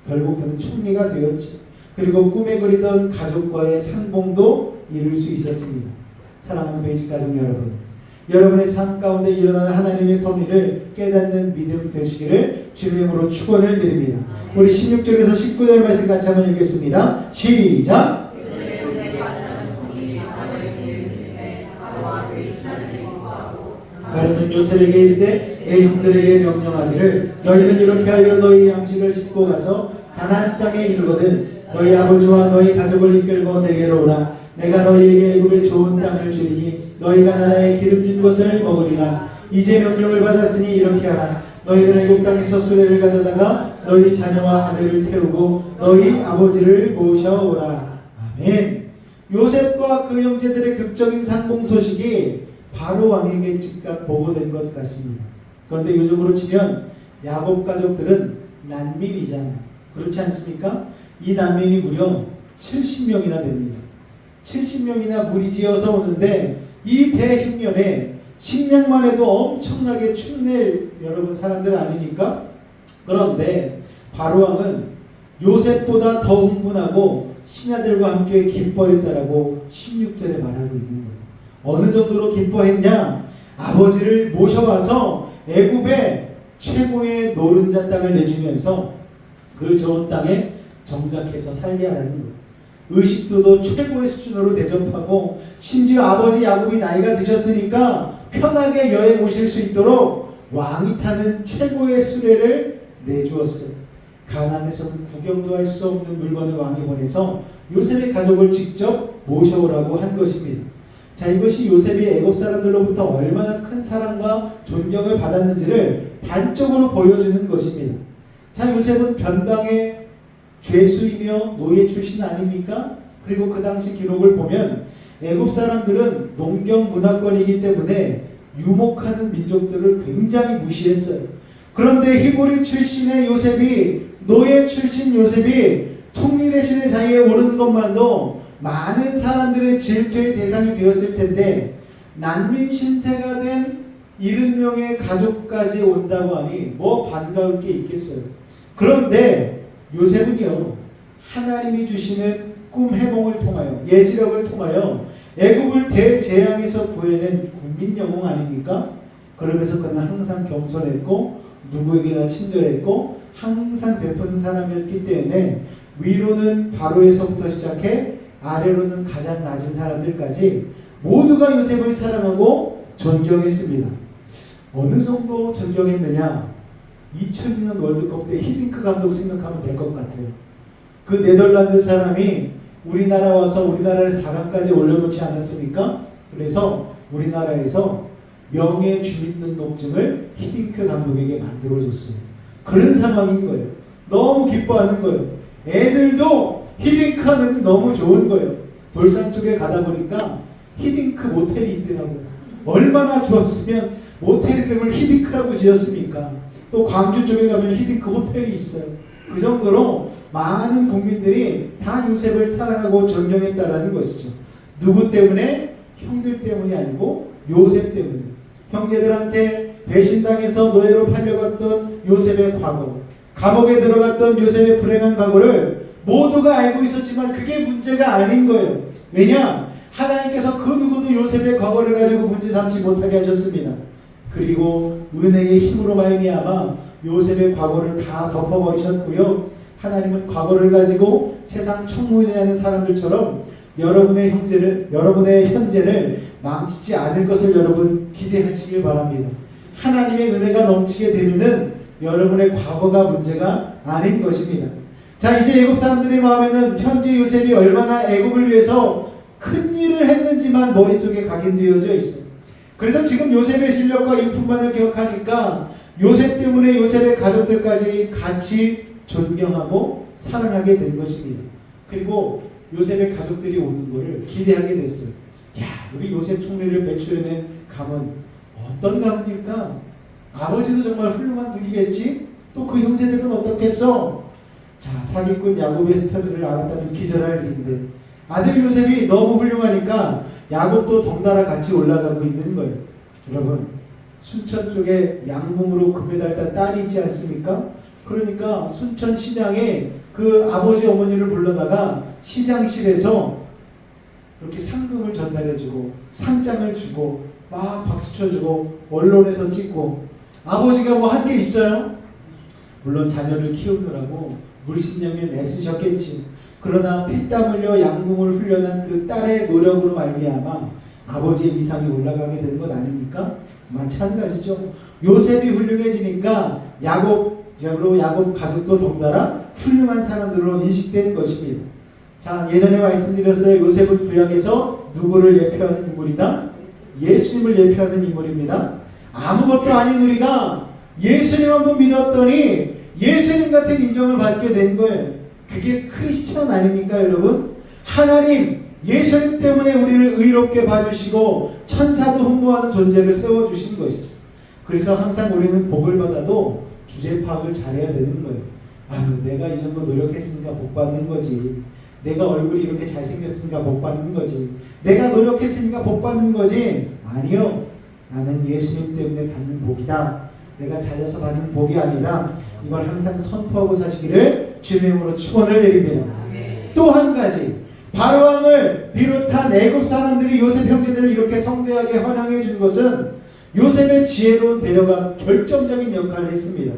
결국 그는 총리가 되었죠. 그리고 꿈에 그리던 가족과의 상봉도 이룰 수 있었습니다. 사랑하는 베이직 가족 여러분, 여러분의 삶 가운데 일어나는 하나님의 섭리를 깨닫는 믿음 되시기를 주님의 이름으로 축원을 드립니다. 우리 16절에서 19절 말씀 같이 한번 읽겠습니다. 시작! 바로는 요셉에게 이르되 내 형들에게 명령하기를 너희는 이렇게 하여 너희 양식을 싣고 가서 가나안 땅에 이르거든 너희 아버지와 너희 가족을 이끌고 내게로 오라. 내가 너희에게 애굽의 좋은 땅을 주리니 너희가 나라의 기름진 것을 먹으리라. 이제 명령을 받았으니 이렇게 하라. 너희는 애굽 땅에서 수레를 가져다가 너희 자녀와 아내를 태우고 너희 아버지를 모셔오라. 아멘. 요셉과 그 형제들의 극적인 상봉 소식이 바로 왕에게 즉각 보고된 것 같습니다. 그런데 요즘으로 치면 야곱 가족들은 난민이잖아요. 그렇지 않습니까? 이 난민이 무려 70명이나 됩니다. 70명이나 무리지어서 오는데 이 대흉년에 식량만 해도 엄청나게 축낼 여러분 사람들 아닙니까? 그런데 바로왕은 요셉보다 더 흥분하고 신하들과 함께 기뻐했다라고 16절에 말하고 있는 거예요. 어느 정도로 기뻐했냐? 아버지를 모셔와서 애굽의 최고의 노른자 땅을 내주면서 그 좋은 땅에 정착해서 살게 하라는 거예요. 의식도도 최고의 수준으로 대접하고 심지어 아버지 야곱이 나이가 드셨으니까 편하게 여행 오실 수 있도록 왕이 타는 최고의 수레를 내주었어요. 가나안에서는 구경도 할 수 없는 물건을 왕이 보내서 요셉의 가족을 직접 모셔오라고 한 것입니다. 자, 이것이 요셉이 애굽 사람들로부터 얼마나 큰 사랑과 존경을 받았는지를 단적으로 보여주는 것입니다. 자, 요셉은 변방의 죄수이며 노예 출신 아닙니까? 그리고 그 당시 기록을 보면 애굽 사람들은 농경 문화권이기 때문에 유목하는 민족들을 굉장히 무시했어요. 그런데 히브리 출신의 요셉이, 노예 출신 요셉이 총리 대신의 자리에 오른 것만도 많은 사람들의 질투의 대상이 되었을 텐데 난민 신세가 된 70명의 가족까지 온다고 하니 뭐 반가울 게 있겠어요. 그런데 요셉은요, 하나님이 주시는 꿈 해몽을 통하여, 예지력을 통하여 애굽을 대재앙에서 구해낸 국민 영웅 아닙니까? 그러면서 그는 항상 겸손했고 누구에게나 친절했고 항상 베푸는 사람이었기 때문에 위로는 바로에서부터 시작해 아래로는 가장 낮은 사람들까지 모두가 요셉을 사랑하고 존경했습니다. 어느 정도 존경했느냐? 2000년 월드컵 때 히딩크 감독 생각하면 될 것 같아요. 그 네덜란드 사람이 우리나라 와서 우리나라를 4강까지 올려놓지 않았습니까? 그래서 우리나라에서 명예 주민등록증을 히딩크 감독에게 만들어줬어요. 그런 상황인 거예요. 너무 기뻐하는 거예요. 애들도 히딩크 하면 너무 좋은 거예요. 돌산 쪽에 가다 보니까 히딩크 모텔이 있더라고요. 얼마나 좋았으면 모텔 이름을 히딩크라고 지었습니까? 또 광주 쪽에 가면 히딩크 호텔이 있어요. 그 정도로 많은 국민들이 다 요셉을 사랑하고 존경했다라는 것이죠. 누구 때문에? 형들 때문이 아니고 요셉 때문에. 형제들한테 배신당해서 노예로 팔려갔던 요셉의 과거, 감옥에 들어갔던 요셉의 불행한 과거를 모두가 알고 있었지만 그게 문제가 아닌 거예요. 왜냐? 하나님께서 그 누구도 요셉의 과거를 가지고 문제 삼지 못하게 하셨습니다. 그리고 은혜의 힘으로 말미암아 요셉의 과거를 다 덮어버리셨고요. 하나님은 과거를 가지고 세상 청문회하는 사람들처럼 여러분의 현재를 망치지 않을 것을 여러분 기대하시길 바랍니다. 하나님의 은혜가 넘치게 되면은 여러분의 과거가 문제가 아닌 것입니다. 자, 이제 애굽 사람들의 마음에는 현재 요셉이 얼마나 애굽을 위해서 큰 일을 했는지만 머릿속에 각인되어져 있어요. 그래서 지금 요셉의 실력과 인품만을 기억하니까 요셉 때문에 요셉의 가족들까지 같이 존경하고 사랑하게 된 것입니다. 그리고 요셉의 가족들이 오는 것을 기대하게 됐어요. 야, 우리 요셉 총리를 배출해낸 가문 어떤 가문일까? 아버지도 정말 훌륭한 분이겠지? 또 그 형제들은 어떻겠어? 자, 사기꾼 야곱의 스토리를 알았다면 기절할 일인데 아들 요셉이 너무 훌륭하니까 야곱도 덩달아 같이 올라가고 있는 거예요. 여러분, 순천 쪽에 양궁으로 금메달 딴 딸이 있지 않습니까? 그러니까 순천 시장에 그 아버지 어머니를 불러다가 시장실에서 이렇게 상금을 전달해주고 상장을 주고 막 박수 쳐주고 언론에서 찍고 아버지가 뭐 한 게 있어요? 물론 자녀를 키우느라고 물심양면 애쓰셨겠지. 그러나 피땀 흘려 양궁을 훈련한 그 딸의 노력으로 말미암아 아버지의 위상이 올라가게 되는 것 아닙니까? 마찬가지죠. 요셉이 훌륭해지니까 야곱 가족도 덩달아 훌륭한 사람들로 인식된 것입니다. 자, 예전에 말씀드렸어요. 요셉은 구약에서 누구를 예표하는 인물이다? 예수님을 예표하는 인물입니다. 아무것도 아닌 우리가 예수님 한 번 믿었더니 예수님 같은 인정을 받게 된 거예요. 그게 크리스천 아닙니까, 여러분? 하나님, 예수님 때문에 우리를 의롭게 봐주시고 천사도 흠모하는 존재를 세워주신 것이죠. 그래서 항상 우리는 복을 받아도 주제 파악을 잘해야 되는 거예요. 아유, 내가 이 정도 노력했으니까 복 받는 거지. 내가 얼굴이 이렇게 잘생겼으니까 복 받는 거지. 내가 노력했으니까 복 받는 거지. 아니요. 나는 예수님 때문에 받는 복이다. 내가 잘려서 받는 복이 아니다. 이걸 항상 선포하고 사시기를 주님으로 축원을 드립니다. 또 한 가지, 바로왕을 비롯한 애굽 사람들이 요셉 형제들을 이렇게 성대하게 환영해 준 것은 요셉의 지혜로운 배려가 결정적인 역할을 했습니다.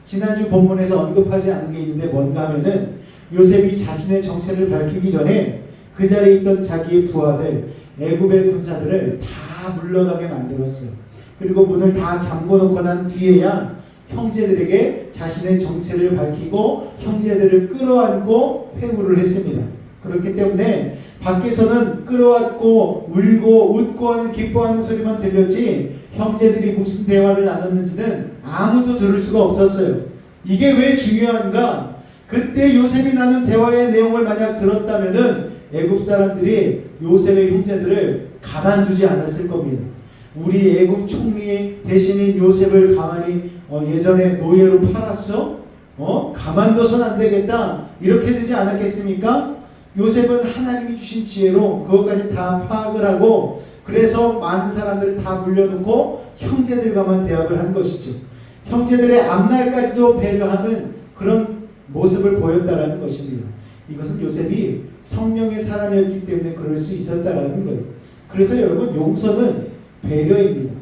지난주 본문에서 언급하지 않은 게 있는데 뭔가 하면은 요셉이 자신의 정체를 밝히기 전에 그 자리에 있던 자기의 부하들, 애굽의 군사들을 다 물러가게 만들었어요. 그리고 문을 다 잠궈놓고 난 뒤에야 형제들에게 자신의 정체를 밝히고 형제들을 끌어안고 회부를 했습니다. 그렇기 때문에 밖에서는 끌어안고 울고 웃고 하는 기뻐하는 소리만 들렸지 형제들이 무슨 대화를 나눴는지는 아무도 들을 수가 없었어요. 이게 왜 중요한가? 그때 요셉이 나눈 대화의 내용을 만약 들었다면은 애굽 사람들이 요셉의 형제들을 가만두지 않았을 겁니다. 우리 애굽 총리 대신인 요셉을 가만히 예전에 노예로 팔았어? 가만둬선 안 되겠다. 이렇게 되지 않았겠습니까? 요셉은 하나님이 주신 지혜로 그것까지 다 파악을 하고 그래서 많은 사람들을 다 물려놓고 형제들과만 대합을 한 것이죠. 형제들의 앞날까지도 배려하는 그런 모습을 보였다라는 것입니다. 이것은 요셉이 성령의 사람이었기 때문에 그럴 수 있었다라는 거예요. 그래서 여러분, 용서는 배려입니다.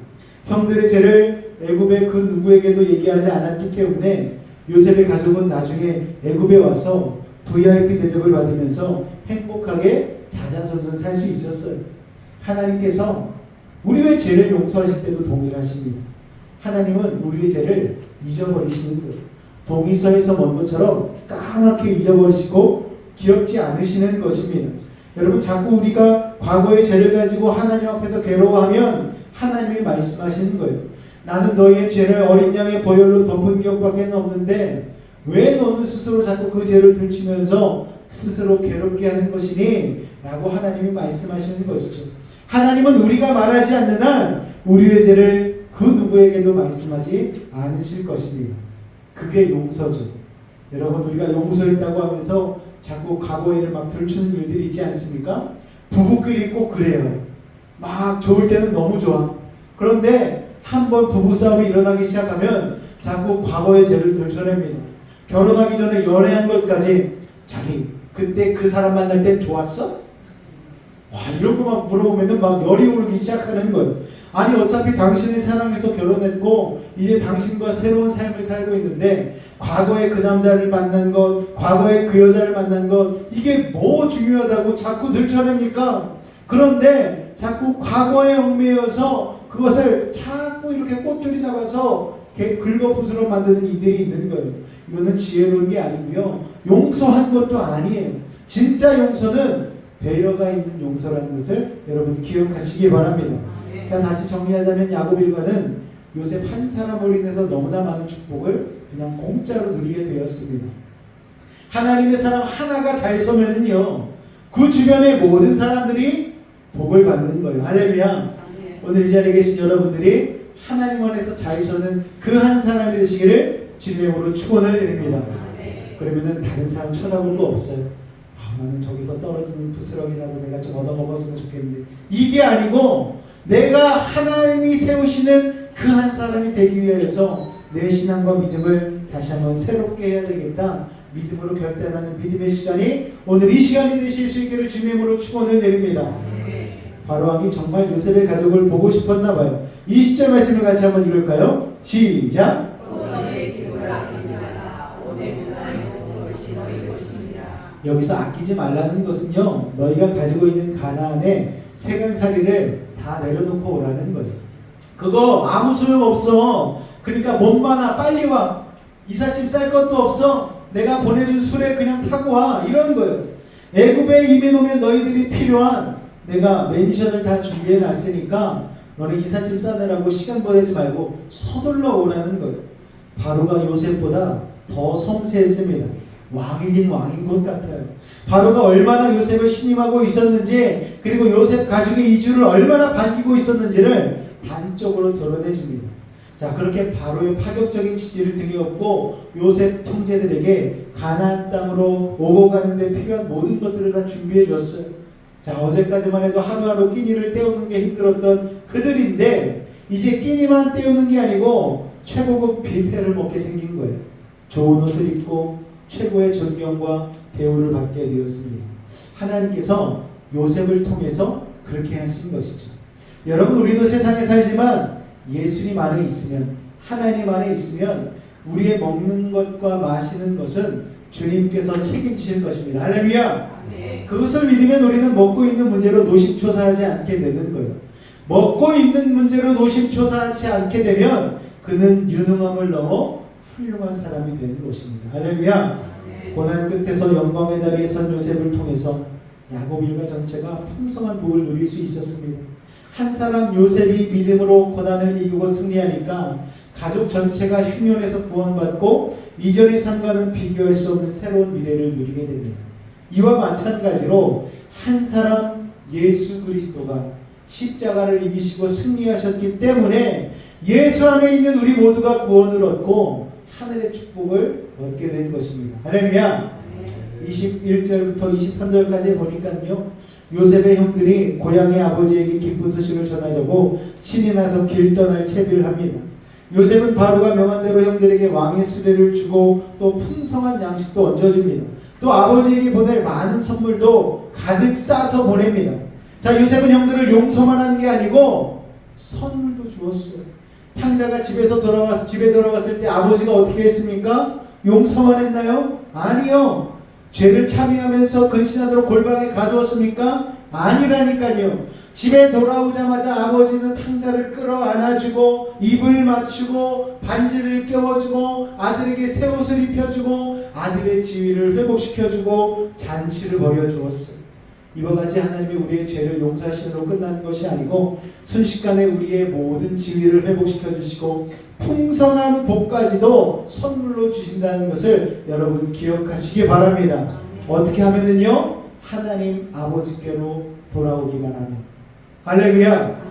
형들의 죄를 애굽의 그 누구에게도 얘기하지 않았기 때문에 요셉의 가족은 나중에 애굽에 와서 VIP 대접을 받으면서 행복하게 자자손손 살 수 있었어요. 하나님께서 우리의 죄를 용서하실 때도 동일하십니다. 하나님은 우리의 죄를 잊어버리시는 거예요. 동의서에서 먼 것처럼 까맣게 잊어버리시고 기억지 않으시는 것입니다. 여러분, 자꾸 우리가 과거의 죄를 가지고 하나님 앞에서 괴로워하면 하나님이 말씀하시는 거예요. 나는 너희의 죄를 어린 양의 보혈로 덮은 기억밖에 없는데 왜 너는 스스로 자꾸 그 죄를 들추면서 스스로 괴롭게 하는 것이니? 라고 하나님이 말씀하시는 것이죠. 하나님은 우리가 말하지 않는 한 우리의 죄를 그 누구에게도 말씀하지 않으실 것입니다. 그게 용서죠. 여러분, 우리가 용서했다고 하면서 자꾸 과거에를 막 들추는 일들이 있지 않습니까? 부부끼리 꼭 그래요. 막 좋을 때는 너무 좋아. 그런데 한번 부부싸움이 일어나기 시작하면 자꾸 과거의 죄를 들춰냅니다. 결혼하기 전에 연애한 것까지 자기 그때 그 사람 만날 땐 좋았어? 와, 이런 거 막 물어보면은 막 열이 오르기 시작하는 거예요. 아니, 어차피 당신을 사랑해서 결혼했고 이제 당신과 새로운 삶을 살고 있는데 과거에 그 남자를 만난 것, 과거에 그 여자를 만난 것, 이게 뭐 중요하다고 자꾸 들춰냅니까? 그런데 자꾸 과거에 얽매여서 그것을 자꾸 이렇게 꼬투리 잡아서 긁어부스러 만드는 이들이 있는 거예요. 이거는 지혜로운 게 아니고요, 용서한 것도 아니에요. 진짜 용서는 배려가 있는 용서라는 것을 여러분 기억하시기 바랍니다. 자, 다시 정리하자면 야곱 일가는 요셉 한 사람으로 인해서 너무나 많은 축복을 그냥 공짜로 누리게 되었습니다. 하나님의 사람 하나가 잘 서면은요, 그 주변의 모든 사람들이 복을 받는 거예요. 할렐루야. 오늘 이 자리에 계신 여러분들이 하나님 안에서 잘 서는 그 한 사람이 되시기를 주님의 이름으로 축원을 드립니다. 그러면은 다른 사람 쳐다볼 거 없어요. 나는 저기서 떨어지는 부스러기라도 내가 좀 얻어먹었으면 좋겠는데, 이게 아니고 내가 하나님이 세우시는 그 한 사람이 되기 위해서 내 신앙과 믿음을 다시 한번 새롭게 해야 되겠다, 믿음으로 결단하는 믿음의 시간이 오늘 이 시간이 되실 수 있기를 주님의 이름으로 축원을 드립니다. 바로왕이 정말 요셉의 가족을 보고 싶었나 봐요. 20절 말씀을 같이 한번 읽을까요? 시작. 여기서 아끼지 말라는 것은요, 너희가 가지고 있는 가나안의 세간살이를 다 내려놓고 오라는 거예요. 그거 아무 소용 없어. 그러니까 몸 많아, 빨리 와. 이삿짐 쌀 것도 없어. 내가 보내준 술에 그냥 타고 와. 이런 거예요. 애굽에 이민 오면 너희들이 필요한 내가 맨션을 다 준비해 놨으니까 너네 이삿짐 싸느라고 시간 보내지 말고 서둘러 오라는 거예요. 바로가 요셉보다 더 섬세했습니다. 왕이긴 왕인 것 같아요. 바로가 얼마나 요셉을 신임하고 있었는지, 그리고 요셉 가족의 이주를 얼마나 반기고 있었는지를 단적으로 드러내줍니다. 자, 그렇게 바로의 파격적인 지지를 등에 업고 요셉 형제들에게 가나안 땅으로 오고 가는데 필요한 모든 것들을 다 준비해 줬어요. 자, 어제까지만 해도 하루하루 끼니를 때우는 게 힘들었던 그들인데 이제 끼니만 때우는 게 아니고 최고급 뷔페를 먹게 생긴 거예요. 좋은 옷을 입고 최고의 존경과 대우를 받게 되었습니다. 하나님께서 요셉을 통해서 그렇게 하신 것이죠. 여러분, 우리도 세상에 살지만 예수님 안에 있으면, 하나님 안에 있으면 우리의 먹는 것과 마시는 것은 주님께서 책임지실 것입니다. 할렐루야. 그것을 믿으면 우리는 먹고 있는 문제로 노심초사하지 않게 되는 거예요. 먹고 있는 문제로 노심초사하지 않게 되면 그는 유능함을 넘어 훌륭한 사람이 되는 것입니다. 할렐루야. 고난 끝에서 영광의 자리에 선 요셉을 통해서 야곱 일가 전체가 풍성한 복을 누릴 수 있었습니다. 한 사람 요셉이 믿음으로 고난을 이기고 승리하니까 가족 전체가 흉년에서 구원받고 이전의 삶과는 비교할 수 없는 새로운 미래를 누리게 됩니다. 이와 마찬가지로 한 사람 예수 그리스도가 십자가를 이기시고 승리하셨기 때문에 예수 안에 있는 우리 모두가 구원을 얻고 하늘의 축복을 얻게 된 것입니다. 할렐루야. 21절부터 23절까지 보니까요, 요셉의 형들이 고향의 아버지에게 기쁜 소식을 전하려고 신이 나서 길 떠날 채비를 합니다. 요셉은 바로가 명한 대로 형들에게 왕의 수레를 주고 또 풍성한 양식도 얹어줍니다. 또 아버지에게 보낼 많은 선물도 가득 싸서 보냅니다. 자, 요셉은 형들을 용서만 한 게 아니고 선물도 주었어요. 탕자가 집에 돌아갔을 때 아버지가 어떻게 했습니까? 용서만 했나요? 아니요. 죄를 참여하면서 근신하도록 골방에 가두었습니까? 아니라니까요. 집에 돌아오자마자 아버지는 탕자를 끌어안아주고 입을 맞추고 반지를 껴워주고 아들에게 새 옷을 입혀주고 아들의 지위를 회복시켜주고 잔치를 벌여주었어요. 이와 같이 하나님이 우리의 죄를 용서하시므로 끝나는 것이 아니고 순식간에 우리의 모든 지위를 회복시켜 주시고 풍성한 복까지도 선물로 주신다는 것을 여러분 기억하시기 바랍니다. 어떻게 하면은요? 하나님 아버지께로 돌아오기만 하면. 할렐루야.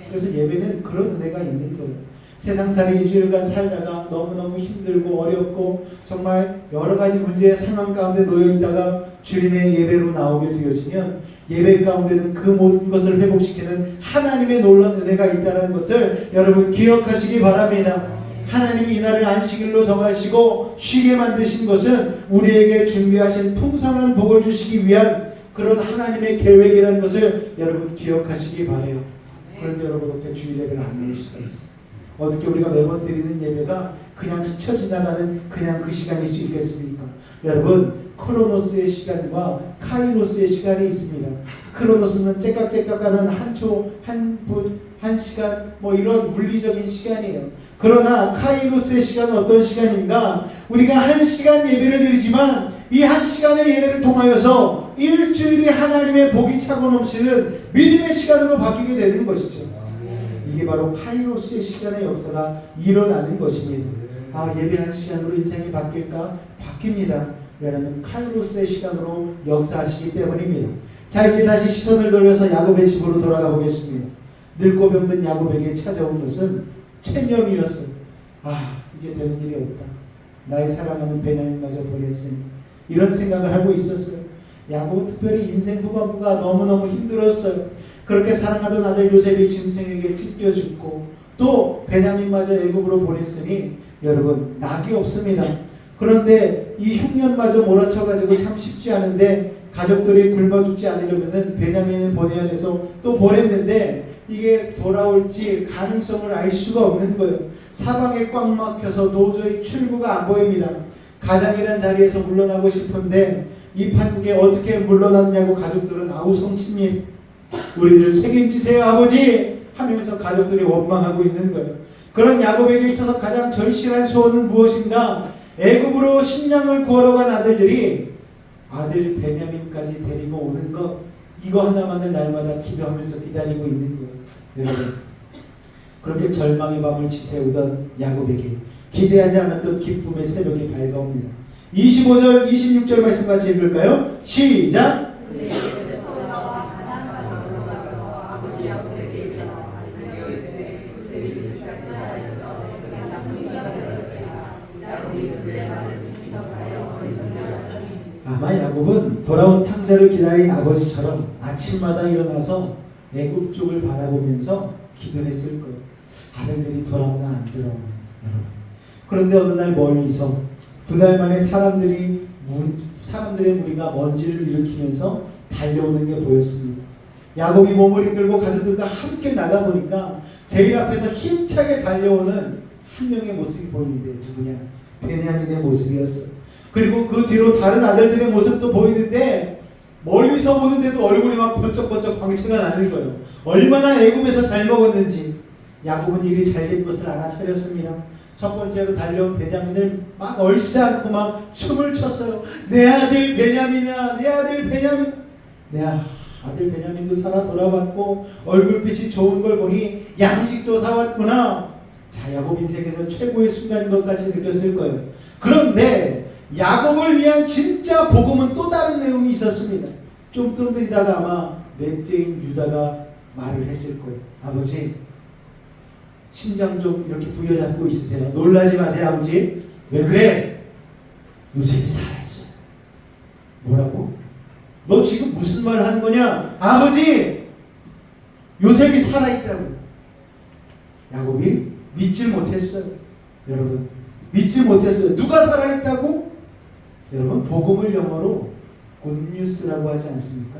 그래서 예배는 그런 은혜가 있는 거예요. 세상살이 2주일간 살다가 너무너무 힘들고 어렵고 정말 여러 가지 문제의 상황 가운데 놓여있다가 주님의 예배로 나오게 되어지면 예배 가운데는 그 모든 것을 회복시키는 하나님의 놀라운 은혜가 있다는 것을 여러분 기억하시기 바랍니다. 하나님이 이날을 안식일로 정하시고 쉬게 만드신 것은 우리에게 준비하신 풍성한 복을 주시기 위한 그런 하나님의 계획이라는 것을 여러분 기억하시기 바라요. 그런데 여러분 어떻게 주일 예배를 안 나눌 수가 있어요? 어떻게 우리가 매번 드리는 예배가 그냥 스쳐 지나가는 그냥 그 시간일 수 있겠습니까? 여러분 크로노스의 시간과 카이로스의 시간이 있습니다. 크로노스는 째깍째깍하는 한 초, 한 분, 한 시간 뭐 이런 물리적인 시간이에요. 그러나 카이로스의 시간은 어떤 시간인가? 우리가 한 시간 예배를 드리지만 이 한 시간의 예배를 통하여서 일주일이 하나님의 복이 차고 넘치는 믿음의 시간으로 바뀌게 되는 것이죠. 이게 바로 카이로스의 시간의 역사가 일어나는 것입니다. 아, 예배 한 시간으로 인생이 바뀔까? 바뀝니다. 왜냐하면 카이로스의 시간으로 역사하시기 때문입니다. 자, 이제 다시 시선을 돌려서 야곱의 집으로 돌아가 보겠습니다. 늙고 병든 야곱에게 찾아온 것은 체념이었어요. 아, 이제 되는 일이 없다. 나의 사랑하는 베냐민마저 보냈으니 이런 생각을 하고 있었어요. 야곱은 특별히 인생 후반부가 너무너무 힘들었어요. 그렇게 사랑하던 아들 요셉이 짐승에게 찢겨 죽고 또 베냐민마저 애굽으로 보냈으니 여러분 낙이 없습니다. 그런데 이 흉년마저 몰아쳐가지고 참 쉽지 않은데 가족들이 굶어 죽지 않으려면은 베냐민을 보내야 돼서 또 보냈는데 이게 돌아올지 가능성을 알 수가 없는 거예요. 사방에 꽉 막혀서 도저히 출구가 안 보입니다. 가장이라는 자리에서 물러나고 싶은데 이 판국에 어떻게 물러났냐고 가족들은 아우성칩니다. 우리를 책임지세요 아버지 하면서 가족들이 원망하고 있는 거예요. 그런 야곱에게 있어서 가장 절실한 소원은 무엇인가? 애굽으로 식량을 구하러 간 아들들이 아들 베냐민까지 데리고 오는 것, 이거 하나만을 날마다 기도하면서 기다리고 있는 거예요. 여러분, 그렇게 절망의 밤을 지새우던 야곱에게 기대하지 않았던 기쁨의 새벽이 밝아옵니다. 25절, 26절 말씀 같이 읽을까요? 시작! 아마 야곱은 돌아온 탕자를 기다린 아버지처럼 아침마다 일어나서 애굽 쪽을 바라보면서 기도했을 거예요. 아들들이 돌아오나 안 돌아오나 여러분. 그런데 어느 날 멀리서 2달 만에 사람들의 무리가 먼지를 일으키면서 달려오는 게 보였습니다. 야곱이 몸을 이끌고 가족들과 함께 나가보니까 제일 앞에서 힘차게 달려오는 한 명의 모습이 보이는데 누구냐? 베냐민의 모습이었어요. 그리고 그 뒤로 다른 아들들의 모습도 보이는데 멀리서 보는데도 얼굴이 막 번쩍번쩍 광채가 나는 거예요. 얼마나 애굽에서 잘 먹었는지. 야곱은 일이 잘 된 것을 알아차렸습니다. 첫 번째로 달려온 베냐민을 막 얼싸안고 막 춤을 췄어요. 내 아들 베냐민이야, 내 아들 베냐민. 내 아들 베냐민도 살아 돌아왔고 얼굴빛이 좋은 걸 보니 양식도 사왔구나. 자, 야곱 인생에서 최고의 순간인 것 같이 느꼈을 거예요. 그런데 야곱을 위한 진짜 복음은 또 다른 내용이 있었습니다. 좀 뜸들이다가 아마 넷째인 유다가 말을 했을 거예요. 아버지, 심장 좀 이렇게 부여잡고 있으세요. 놀라지 마세요 아버지. 왜 그래? 요셉이 살아있어. 뭐라고? 너 지금 무슨 말 하는 거냐? 아버지, 요셉이 살아있다고. 야곱이 믿지 못했어요. 여러분, 믿지 못했어요. 누가 살아있다고? 여러분, 복음을 영어로 굿뉴스라고 하지 않습니까?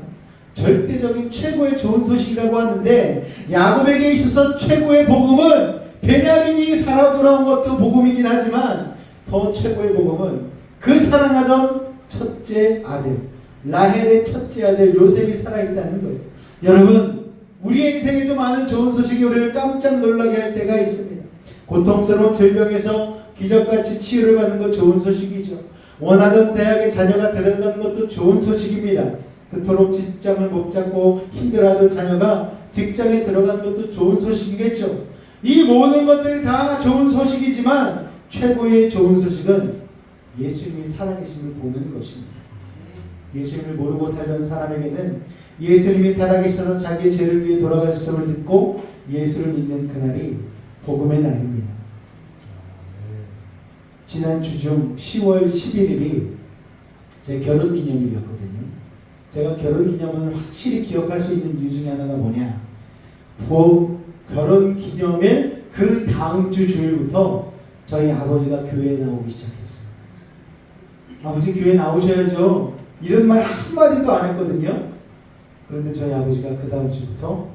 절대적인 최고의 좋은 소식이라고 하는데 야곱에게 있어서 최고의 복음은 베냐민이 살아 돌아온 것도 복음이긴 하지만 더 최고의 복음은 그 사랑하던 첫째 아들, 라헬의 첫째 아들 요셉이 살아있다는 거예요. 여러분, 우리의 인생에도 많은 좋은 소식이 우리를 깜짝 놀라게 할 때가 있습니다. 고통스러운 질병에서 기적같이 치유를 받는 것 좋은 소식이죠. 원하던 대학에 자녀가 들어간 것도 좋은 소식입니다. 그토록 직장을 못 잡고 힘들어하던 자녀가 직장에 들어간 것도 좋은 소식이겠죠. 이 모든 것들이 다 좋은 소식이지만 최고의 좋은 소식은 예수님이 살아계심을 보는 것입니다. 예수님을 모르고 살던 사람에게는 예수님이 살아계셔서 자기의 죄를 위해 돌아가셨음을 듣고 예수를 믿는 그날이 복음의 날입니다. 지난 주중 10월 11일이 제 결혼기념일이었거든요. 제가 결혼기념을 확실히 기억할 수 있는 이유 중에 하나가 뭐냐, 결혼기념일 그 다음 주 주일부터 저희 아버지가 교회에 나오기 시작했어요. 아버지 교회 나오셔야죠. 이런 말 한마디도 안 했거든요. 그런데 저희 아버지가 그 다음 주부터,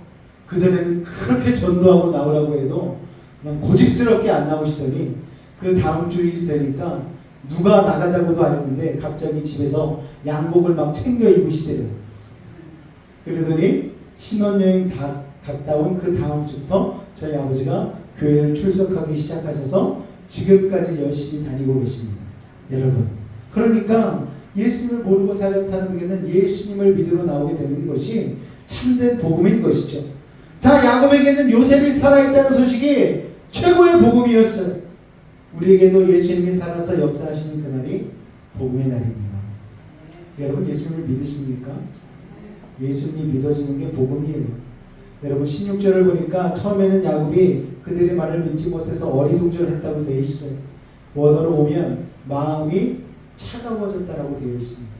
그전에는 그렇게 전도하고 나오라고 해도 그냥 고집스럽게 안 나오시더니 그 다음 주일이 되니까 누가 나가자고도 안 했는데 갑자기 집에서 양복을 막 챙겨 입으시더래요. 그러더니 신혼여행 다 갔다 온 그 다음 주부터 저희 아버지가 교회를 출석하기 시작하셔서 지금까지 열심히 다니고 계십니다. 여러분, 그러니까 예수님을 모르고 살던 사람에게는 예수님을 믿으러 나오게 되는 것이 참된 복음인 것이죠. 자, 야곱에게는 요셉이 살아있다는 소식이 최고의 복음이었어요. 우리에게도 예수님이 살아서 역사하시는 그날이 복음의 날입니다. 여러분, 예수님을 믿으십니까? 예수님이 믿어지는 게 복음이에요. 여러분, 16절을 보니까 처음에는 야곱이 그들의 말을 믿지 못해서 어리둥절했다고 되어 있어요. 원어로 보면 마음이 차가워졌다라고 되어 있습니다.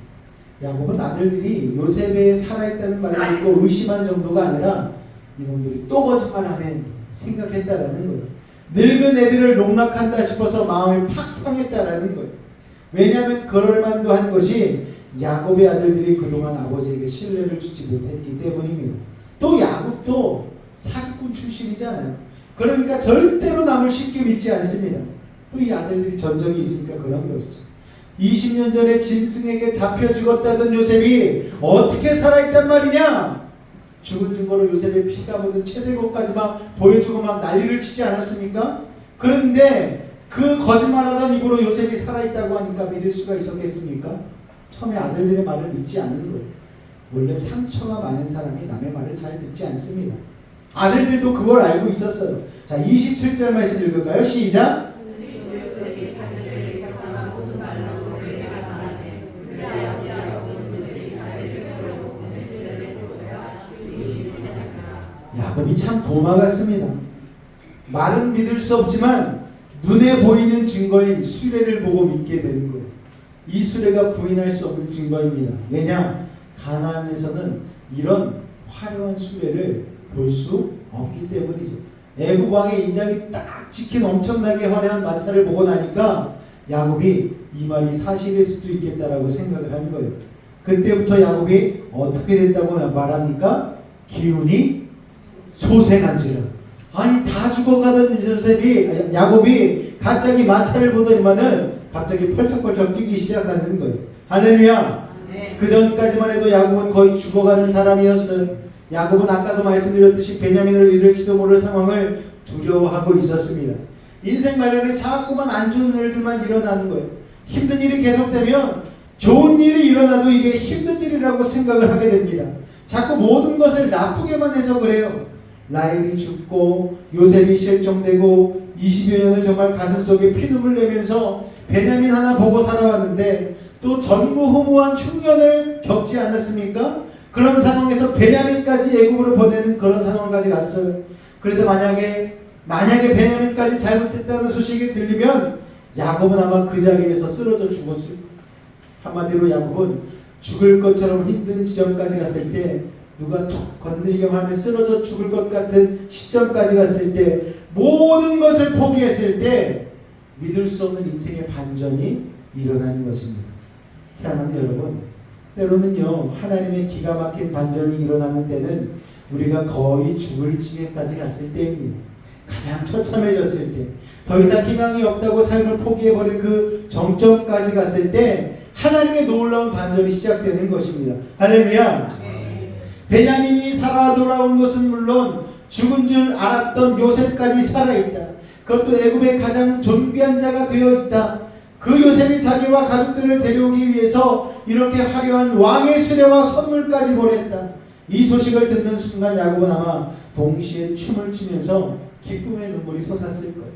야곱은 아들들이 요셉에 살아있다는 말을 듣고 의심한 정도가 아니라 이놈들이 또 거짓말하네 생각했다라는 거예요. 늙은 애비를 농락한다 싶어서 마음이 팍 상했다라는 거예요. 왜냐하면 그럴만도 한 것이 야곱의 아들들이 그동안 아버지에게 신뢰를 주지 못했기 때문입니다. 또 야곱도 사기꾼 출신이잖아요. 그러니까 절대로 남을 쉽게 믿지 않습니다. 또 이 아들들이 전적이 있으니까 그런 것이죠. 20년 전에 짐승에게 잡혀 죽었다던 요셉이 어떻게 살아있단 말이냐? 죽은 증거로 요셉의 피가 묻은 채색옷까지 막 보여주고 막 난리를 치지 않았습니까? 그런데 그 거짓말하던 입으로 요셉이 살아있다고 하니까 믿을 수가 있었겠습니까? 처음에 아들들의 말을 믿지 않는 거예요. 원래 상처가 많은 사람이 남의 말을 잘 듣지 않습니다. 아들들도 그걸 알고 있었어요. 자, 27절 말씀 읽을까요? 시작! 야곱이 참 도마 같습니다. 말은 믿을 수 없지만 눈에 보이는 증거인 수레를 보고 믿게 되는 거예요. 이 수레가 부인할 수 없는 증거입니다. 왜냐? 가나안에서는 이런 화려한 수레를 볼 수 없기 때문이죠. 애굽 왕의 인장이 딱 찍힌 엄청나게 화려한 마차를 보고 나니까 야곱이 이 말이 사실일 수도 있겠다라고 생각을 한 거예요. 그때부터 야곱이 어떻게 됐다고 말합니까? 기운이 소생한지라. 아니, 다 죽어가던 야곱이 갑자기 마차를 보더니만은 갑자기 펄쩍펄쩍 뛰기 시작하는 거예요. 할렐루야. 그 전까지만 해도 야곱은 거의 죽어가는 사람이었어요. 야곱은 아까도 말씀드렸듯이 베냐민을 잃을지도 모를 상황을 두려워하고 있었습니다. 인생 말년에 자꾸만 안 좋은 일들만 일어나는 거예요. 힘든 일이 계속되면 좋은 일이 일어나도 이게 힘든 일이라고 생각을 하게 됩니다. 자꾸 모든 것을 나쁘게만 해서 그래요. 라헬이 죽고 요셉이 실종되고 20여 년을 정말 가슴속에 피눈물 내면서 베냐민 하나 보고 살아왔는데 또 전무후무한 흉년을 겪지 않았습니까? 그런 상황에서 베냐민까지 애굽으로 보내는 그런 상황까지 갔어요. 그래서 만약에 베냐민까지 잘못했다는 소식이 들리면 야곱은 아마 그 자리에서 쓰러져 죽었을 거예요. 한마디로 야곱은 죽을 것처럼 힘든 지점까지 갔을 때, 누가 툭 건드리기만 하면 쓰러져 죽을 것 같은 시점까지 갔을 때, 모든 것을 포기했을 때 믿을 수 없는 인생의 반전이 일어나는 것입니다. 사랑하는 여러분, 때로는요, 하나님의 기가 막힌 반전이 일어나는 때는 우리가 거의 죽을 지경까지 갔을 때입니다. 가장 처참해졌을 때, 더 이상 희망이 없다고 삶을 포기해버릴 그 정점까지 갔을 때 하나님의 놀라운 반전이 시작되는 것입니다. 할렐루야. 베냐민이 살아 돌아온 것은 물론 죽은 줄 알았던 요셉까지 살아있다. 그것도 애굽의 가장 존귀한 자가 되어 있다. 그 요셉이 자기와 가족들을 데려오기 위해서 이렇게 화려한 왕의 수레와 선물까지 보냈다. 이 소식을 듣는 순간 야곱은 아마 동시에 춤을 추면서 기쁨의 눈물이 솟았을 거예요.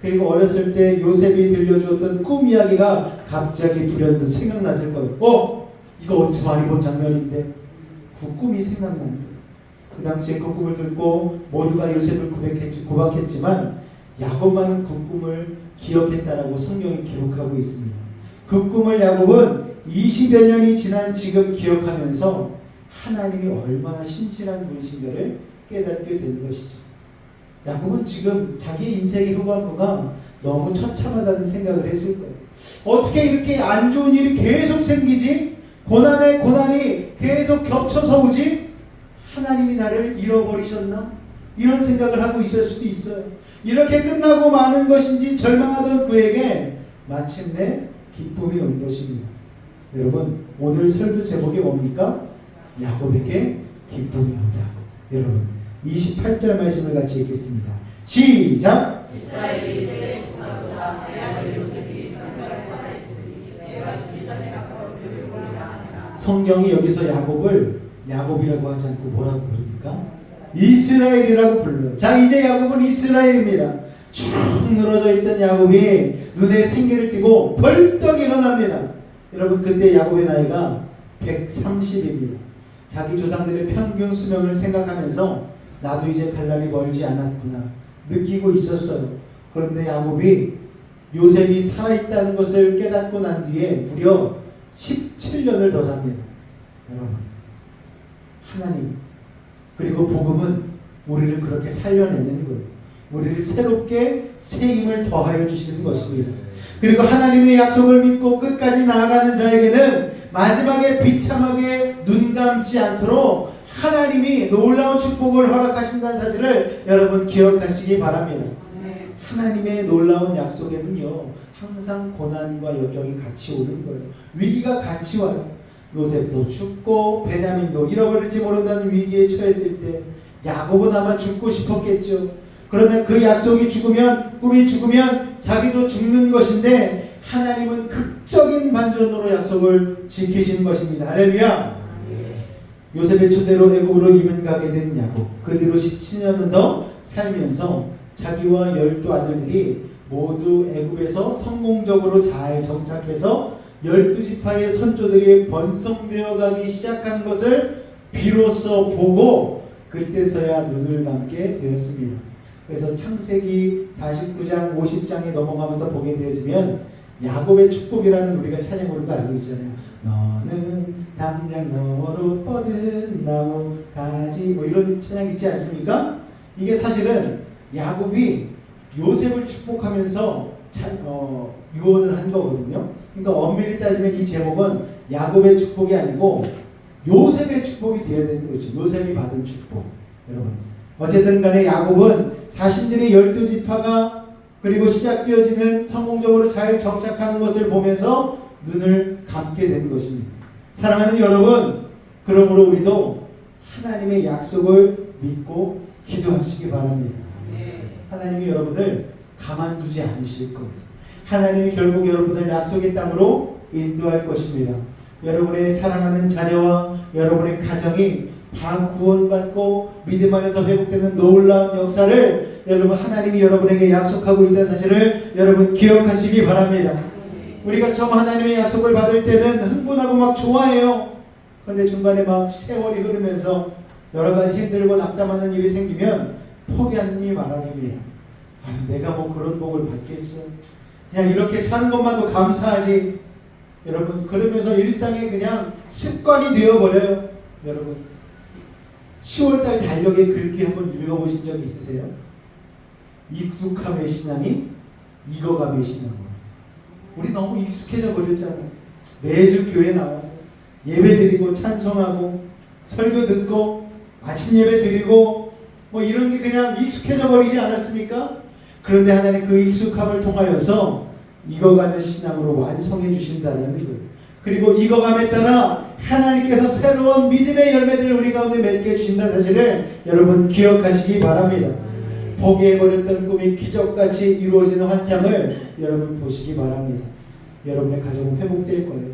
그리고 어렸을 때 요셉이 들려주었던 꿈 이야기가 갑자기 불현듯 생각났을 거예요. 이거 어디서 많이 본 장면인데 그 꿈이 생각나는 거예요. 그 당시에 그 꿈을 듣고 모두가 요셉을 구박했지만 야곱만은 그 꿈을 기억했다라고 성경이 기록하고 있습니다. 그 꿈을 야곱은 20여 년이 지난 지금 기억하면서 하나님이 얼마나 신실한 분이신가를 깨닫게 된 것이죠. 야곱은 지금 자기 인생의 후반부가 너무 처참하다는 생각을 했을 거예요. 어떻게 이렇게 안 좋은 일이 계속 생기지? 고난에 고난이 계속 겹쳐서 오지? 하나님이 나를 잃어버리셨나? 이런 생각을 하고 있을 수도 있어요. 이렇게 끝나고 마는 것인지 절망하던 그에게 마침내 기쁨이 온 것입니다. 여러분, 오늘 설교 제목이 뭡니까? 야곱에게 기쁨이 온다. 여러분, 28절 말씀을 같이 읽겠습니다. 시작! 이스라엘이 내게 속하도다. 내 아들 요셉이 상가에 살아있으니 내가 죽기 전에 가서 그를 보리라 하니라. 성경이 여기서 야곱을 야곱이라고 하지 않고 뭐라고 부릅니까? 이스라엘이라고 불러요. 자, 이제 야곱은 이스라엘입니다. 쭉 늘어져 있던 야곱이 눈에 생기를 띠고 벌떡 일어납니다. 여러분, 그때 야곱의 나이가 130입니다. 자기 조상들의 평균 수명을 생각하면서 나도 이제 갈 날이 멀지 않았구나 느끼고 있었어요. 그런데 야곱이 요셉이 살아있다는 것을 깨닫고 난 뒤에 무려 17년을 더 삽니다. 여러분, 하나님 그리고 복음은 우리를 그렇게 살려내는 거예요. 우리를 새롭게 새 힘을 더하여 주시는 것입니다. 그리고 하나님의 약속을 믿고 끝까지 나아가는 자에게는 마지막에 비참하게 눈 감지 않도록 하나님이 놀라운 축복을 허락하신다는 사실을 여러분 기억하시기 바랍니다. 하나님의 놀라운 약속에는요, 항상 고난과 역경이 같이 오는 거예요. 위기가 같이 와요. 요셉도 죽고 베냐민도 잃어버릴지 모른다는 위기에 처했을 때 야곱은 아마 죽고 싶었겠죠. 그러나 그 약속이 죽으면, 꿈이 죽으면 자기도 죽는 것인데 하나님은 극적인 반전으로 약속을 지키신 것입니다. 할렐루야. 요셉의 초대로 애굽으로 이민 가게 된 야곱, 그 뒤로 17년은 더 살면서 자기와 12아들들이 모두 애굽에서 성공적으로 잘 정착해서 12지파의 선조들이 번성되어 가기 시작한 것을 비로소 보고 그때서야 눈을 감게 되었습니다. 그래서 창세기 49장 50장에 넘어가면서 보게 되어지면 야곱의 축복이라는 우리가 찬양으로도 알고 있잖아요. 너는 담장 너머로 뻗은 나무 가지, 뭐 이런 찬양 있지 않습니까? 이게 사실은 야곱이 요셉을 축복하면서 유언을 한 거거든요. 그러니까 엄밀히 따지면 이 제목은 야곱의 축복이 아니고 요셉의 축복이 되어야 되는 거죠. 요셉이 받은 축복. 여러분, 어쨌든 간에 야곱은 자신들의 12지파가 그리고 시작되어지는 성공적으로 잘 정착하는 것을 보면서 눈을 감게 된 것입니다. 사랑하는 여러분, 그러므로 우리도 하나님의 약속을 믿고 기도하시기 바랍니다. 하나님이 여러분을 가만두지 않으실 거예요. 하나님이 결국 여러분을 약속의 땅으로 인도할 것입니다. 여러분의 사랑하는 자녀와 여러분의 가정이 다 구원받고 믿음 안에서 회복되는 놀라운 역사를 여러분 하나님이 여러분에게 약속하고 있다는 사실을 여러분 기억하시기 바랍니다. 우리가 처음 하나님의 약속을 받을 때는 흥분하고 막 좋아해요. 그런데 중간에 막 세월이 흐르면서 여러 가지 힘들고 낙담하는 일이 생기면 포기하는 일이 많아집니다. 내가 뭐 그런 복을 받겠어. 그냥 이렇게 사는 것만도 감사하지. 여러분, 그러면서 일상이 그냥 습관이 되어버려요. 여러분, 10월달 달력의 글귀 한번 읽어보신 적 있으세요? 익숙함의 신앙이 익어감의 신앙. 우리 너무 익숙해져 버렸잖아요. 매주 교회 나와서 예배 드리고 찬송하고 설교 듣고 아침 예배 드리고 뭐 이런 게 그냥 익숙해져 버리지 않았습니까? 그런데 하나님 그 익숙함을 통하여서 익어가는 신앙으로 완성해 주신다는 거예요. 그리고 익어감에 따라 하나님께서 새로운 믿음의 열매들을 우리 가운데 맺게 해주신다는 사실을 여러분 기억하시기 바랍니다. 포기해버렸던 꿈이 기적같이 이루어지는 환상을 여러분 보시기 바랍니다. 여러분의 가정은 회복될 거예요.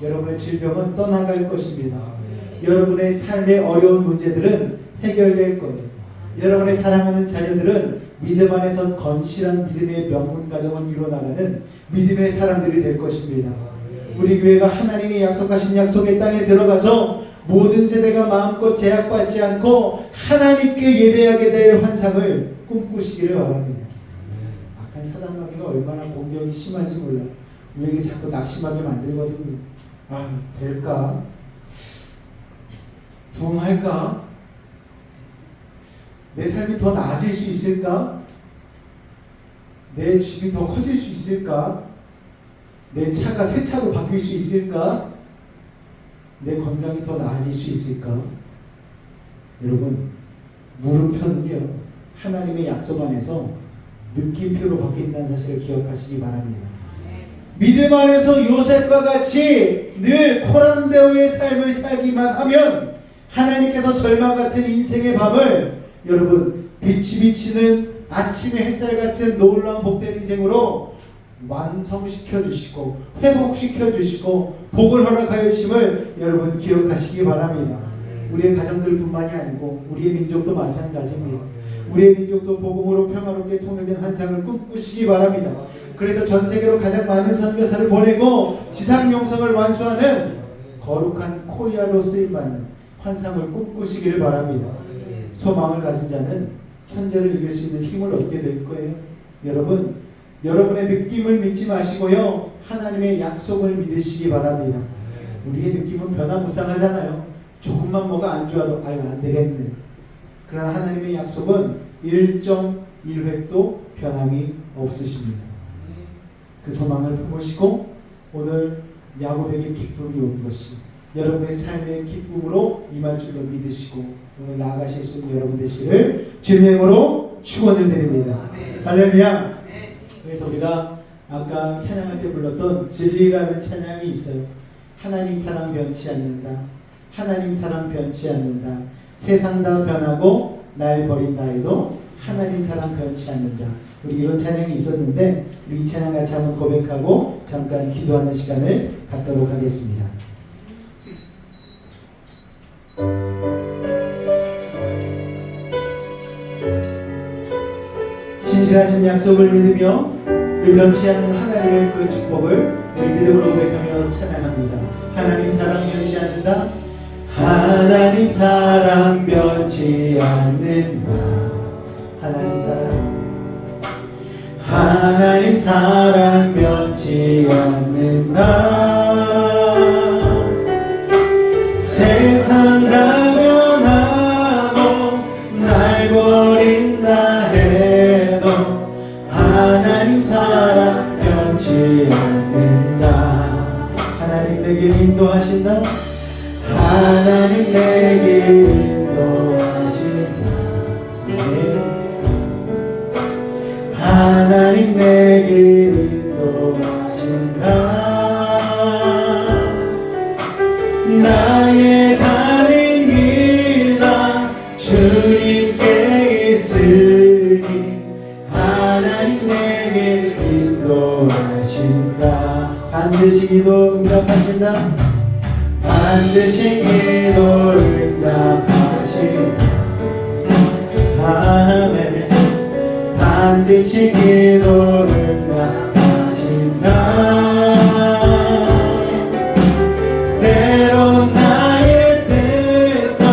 여러분의 질병은 떠나갈 것입니다. 여러분의 삶의 어려운 문제들은 해결될 거예요. 여러분의 사랑하는 자녀들은 믿음 안에서 건실한 믿음의 명문 가정을 이루어나가는 믿음의 사람들이 될 것입니다. 우리 교회가 하나님이 약속하신 약속의 땅에 들어가서 모든 세대가 마음껏 제약받지 않고 하나님께 예배하게 될 환상을 꿈꾸시기를 바랍니다. 악한 사단 마귀가 얼마나 공격이 심한지 몰라요. 우리에게 자꾸 낙심하게 만들거든요. 아, 될까? 부흥할까? 내 삶이 더 나아질 수 있을까? 내 집이 더 커질 수 있을까? 내 차가 새 차로 바뀔 수 있을까? 내 건강이 더 나아질 수 있을까? 여러분, 물음표는요, 하나님의 약속 안에서 느낌표로 바뀐다는 사실을 기억하시기 바랍니다. 믿음 안에서 요셉과 같이 늘 코람데오의 삶을 살기만 하면 하나님께서 절망 같은 인생의 밤을 여러분 빛이 비치는 아침의 햇살 같은 놀라운 복된 인생으로 완성시켜 주시고 회복시켜 주시고 복을 허락하여 주심을 여러분 기억하시기 바랍니다. 우리의 가정들뿐만이 아니고 우리의 민족도 마찬가지입니다. 우리의 민족도 복음으로 평화롭게 통일된 환상을 꿈꾸시기 바랍니다. 그래서 전 세계로 가장 많은 선교사를 보내고 지상 영성을 완수하는 거룩한 코리아로 쓰임받는 환상을 꿈꾸시기를 바랍니다. 소망을 가진 자는 현재를 이길 수 있는 힘을 얻게 될 거예요. 여러분, 여러분의 느낌을 믿지 마시고요, 하나님의 약속을 믿으시기 바랍니다. 우리의 느낌은 변화무쌍하잖아요. 조금만 뭐가 안 좋아도 아유 안 되겠네. 그러나 하나님의 약속은 1.1획도 변함이 없으십니다. 그 소망을 품으시고 오늘 야곱에게 기쁨이 온 것이 여러분의 삶의 기쁨으로 임할 줄로 믿으시고 오늘 나아가실 수 있는 여러분 되시기를 주님의 이름으로 축원을 드립니다. 할렐루야. 그래서 우리가 아까 찬양할 때 불렀던 진리라는 찬양이 있어요. 하나님 사랑 변치 않는다. 하나님 사랑 변치 않는다. 세상 다 변하고 날 버린다 해도 하나님 사랑 변치 않는다. 우리 이런 찬양이 있었는데 우리 이 찬양 같이 한번 고백하고 잠깐 기도하는 시간을 갖도록 하겠습니다. 신실하신 약속을 믿으며 그 변치 않는 하나님의 그 축복을 우리 믿음으로 고백하며 찬양합니다. 하나님 사랑 변치 않는다. 하나님 사랑 변치 않는다. 하나님 사랑 하나님 사랑 변치 않는다. 세상 다 변하고 날 버린다 해도 하나님 사랑 변치 않는다. 하나님 내게 인도하신다. 하나님 내게 인도하신다. 하나님 내게 인도하신다. 나의 가는 길 다 주님께 있으니 하나님 내게 인도하신다. 반드시 기도 응답하신다. 반드시 기도 응답하신다. 아멘. 반드시 기도 응답하신다. 때론 나의 뜻과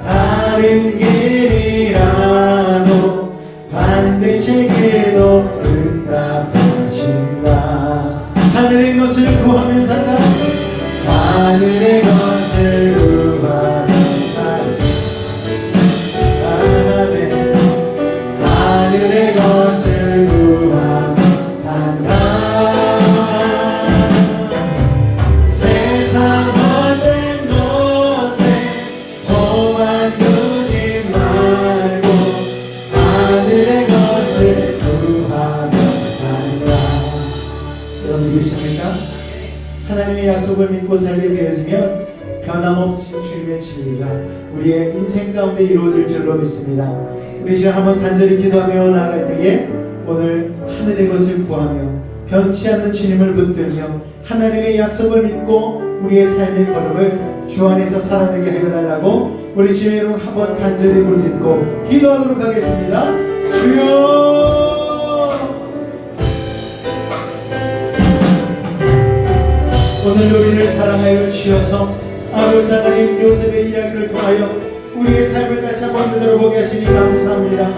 다른 길이라도 반드시 기도 응답하신다. 하늘의 것을 구하면 산다. 하늘의 것을 구하면 산다. 아멘. 하늘의 것을 구하면 약속을 믿고 살게 되어지면 변함없으신 주님의 진리가 우리의 인생 가운데 이루어질 줄로 믿습니다. 우리 시간 한번 간절히 기도하며 나아갈 때에 오늘 하늘의 것을 구하며 변치 않는 주님을 붙들며 하나님의 약속을 믿고 우리의 삶의 걸음을 주 안에서 살아내게 하여 달라고 우리 주의 이름 한번 간절히 부르짖고 기도하도록 하겠습니다. 주여, 오늘 우리를 사랑하여 주셔서 아버지 하나님 요셉의 이야기를 통하여 우리의 삶을 다시 한번 되돌아보게 하시니 감사합니다.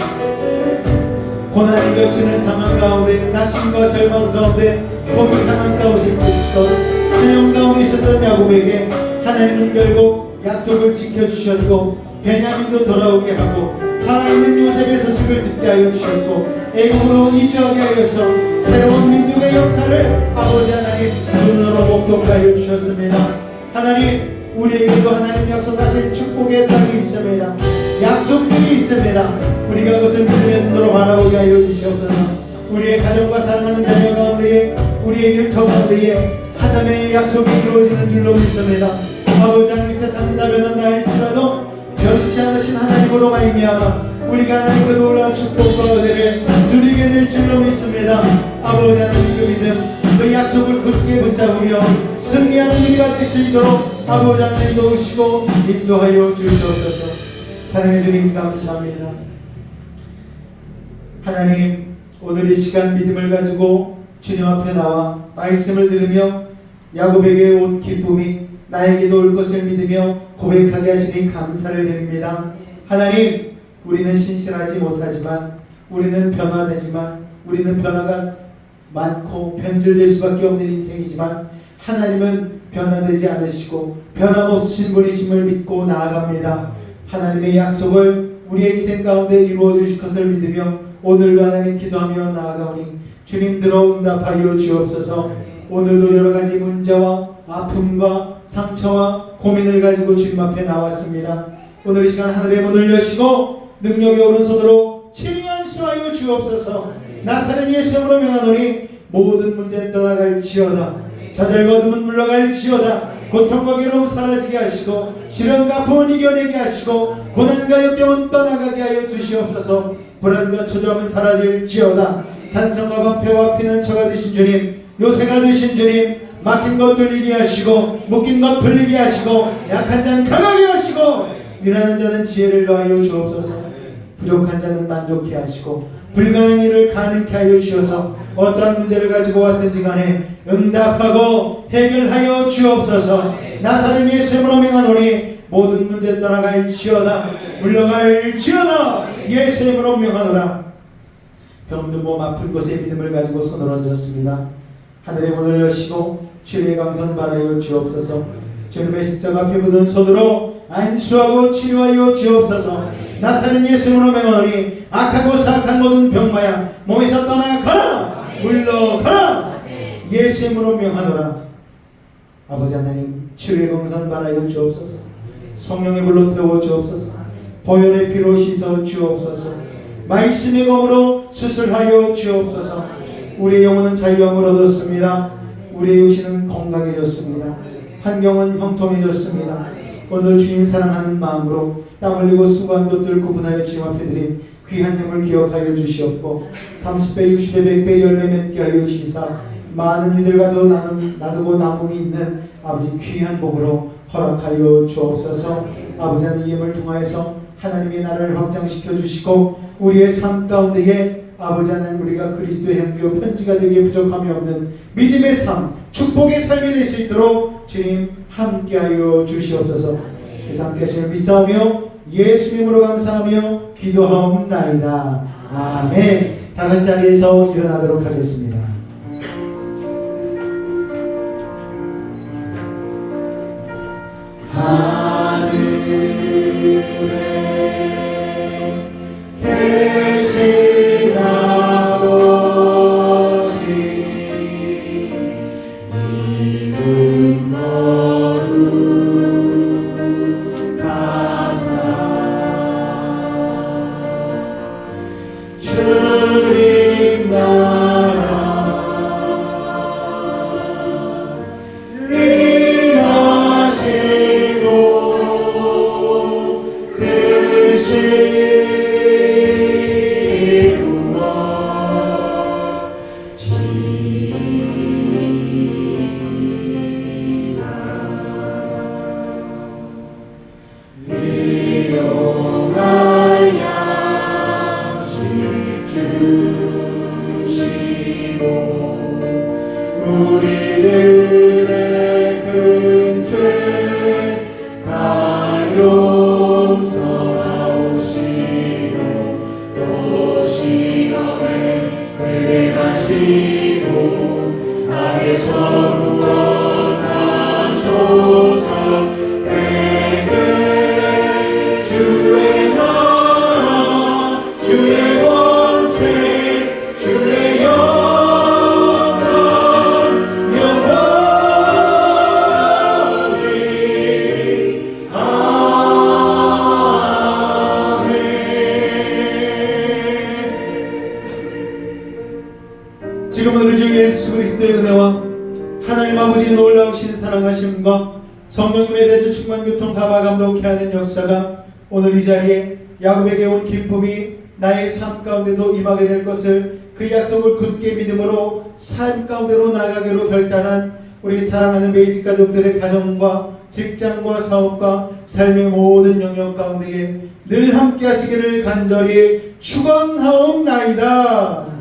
고난이 겹치는 상황 가운데, 낙심과 절망 가운데, 고민 상황 가운데 있었던 찬양 가운데 있었던 야곱에게 하나님은 결국 약속을 지켜주셨고 베냐민도 돌아오게 하고 살아있는 요셉의 소식을 듣게 하여 주셨고 애국으로 이주하게 하여서 새로운 민족의 역사를 아버지 하나님 눈으로 목독하여 주셨습니다. 하나님, 우리에게도 하나님 약속하신 축복의 땅이 있습니다. 약속들이 있습니다. 우리가 그것을 믿음의 눈으로 바라보게 하여 주시옵소서. 우리의 가정과 사랑하는 자녀 가운데에, 우리의 일터 가운데에 하나님의 약속이 이루어지는 줄로 믿습니다. 아버지 하나님, 세상은 다 변한다 할지라도 변치 않으신 하나님으로 말미암아 우리가 하나님 그 놀라운 축복과 은혜를 누리게 될 줄로 믿습니다. 아버지 하나님, 그 믿음, 그 약속을 굳게 붙잡으며 승리하는 우리가 될 수 있도록 아버지 하나님 도우시고 인도하여 주시옵소서. 사랑해 주님 감사합니다. 하나님, 오늘 이 시간 믿음을 가지고 주님 앞에 나와 말씀을 들으며 야곱에게 온 기쁨이 나에게도 올 것을 믿으며 고백하게 하시니 감사를 드립니다. 하나님, 우리는 신실하지 못하지만, 우리는 변화되지만, 우리는 변화가 많고 변질될 수밖에 없는 인생이지만 하나님은 변화되지 않으시고 변함없으신 분이심을 믿고 나아갑니다. 하나님의 약속을 우리의 인생 가운데 이루어 주실 것을 믿으며 오늘도 하나님 기도하며 나아가오니 주님 들어 응답하여 주옵소서. 오늘도 여러가지 문제와 아픔과 상처와 고민을 가지고 주님 앞에 나왔습니다. 오늘 이 시간 하늘의 문을 여시고 능력의 오른손으로 친히 안수하여 주옵소서. 나사렛 예수님으로 명하노니 모든 문제 떠나갈지어다. 좌절과 어둠은 물러갈지어다. 고통과 괴로움 사라지게 하시고 시련과 아픔을 이겨내게 하시고 고난과 역경은 떠나가게 하여 주시옵소서. 불안과 초조함은 사라질지어다. 산성과 방패와 피난처가 되신 주님, 요새가 되신 주님, 막힌 것 뚫리게 하시고 묶인 것 풀리게 하시고 약한 자는 강하게 하시고 미련한 자는 지혜를 더하여 주옵소서. 부족한 자는 만족케 하시고 불가능한 일을 가능케 하여 주셔서 어떠한 문제를 가지고 왔든지 간에 응답하고 해결하여 주옵소서. 나사렛 예수님으로 명하노니 모든 문제 떠나갈지어다. 물러갈지어다. 예수님으로 명하노라. 병든 몸 아픈 곳에 믿음을 가지고 손을 얹었습니다. 하늘의 문을 여시고 주의 강선 바라여 주옵소서. 주님의 십자가 앞에 묻은 손으로 안수하고 치료하여 주옵소서. 나사렛 예수님으로 명하노니 악하고 사악한 모든 병마야 몸에서 떠나가라. 물러가라. 예수님으로 명하노라. 아버지 하나님, 치유의 강선 바라여 주옵소서. 성령의 불로 태워 주옵소서. 보혈의 피로 씻어 주옵소서. 말씀의 검으로 수술하여 주옵소서. 우리의 영혼은 자유함을 얻었습니다. 우리의 육신은 건강해졌습니다. 환경은 형통해졌습니다. 오늘 주님 사랑하는 마음으로 땀 흘리고 수고한 것들 구분하여 주님 앞에 드린 귀한 힘을 기억하여 주시옵고 30배, 60배, 100배 열매 맺게 하여 주시사 많은 이들과도 나누고 나눔이 있는 아버지 귀한 복으로 허락하여 주옵소서. 아버지 하나님, 이 힘을 통하여서 하나님의 나라를 확장시켜 주시고 우리의 삶 가운데에 아버지 하나님, 우리가 그리스도의 향기요 편지가 되기에 부족함이 없는 믿음의 삶, 축복의 삶이 될 수 있도록 주님 함께하여 주시옵소서. 주께서 함께하심을 믿사오며 예수님으로 감사하며 기도하옵나이다. 아멘. 다 같이 자리에서 일어나도록 하겠습니다. 하늘에 계신 아버지, 이름 거룩하사 주님 나라 주시고 안에서 구원하소서. 내게 주의 나라 주의 권세 주의 영광 영원히 아멘. 지금은 우리 주 예수 그리스도의 은혜와 하나님 아버지의 놀라우신 사랑하심과 성령님의 대주 충만 교통 감화 감동케 하는 역사가 오늘 이 자리에 야곱에게 온 기쁨이 나의 삶 가운데도 임하게 될 것을 그 약속을 굳게 믿음으로 삶 가운데로 나아가기로 결단한 우리 사랑하는 메이지 가족들의 가정과 직장과 사업과 삶의 모든 영역 가운데에 늘 함께 하시기를 간절히 축원하옵나이다.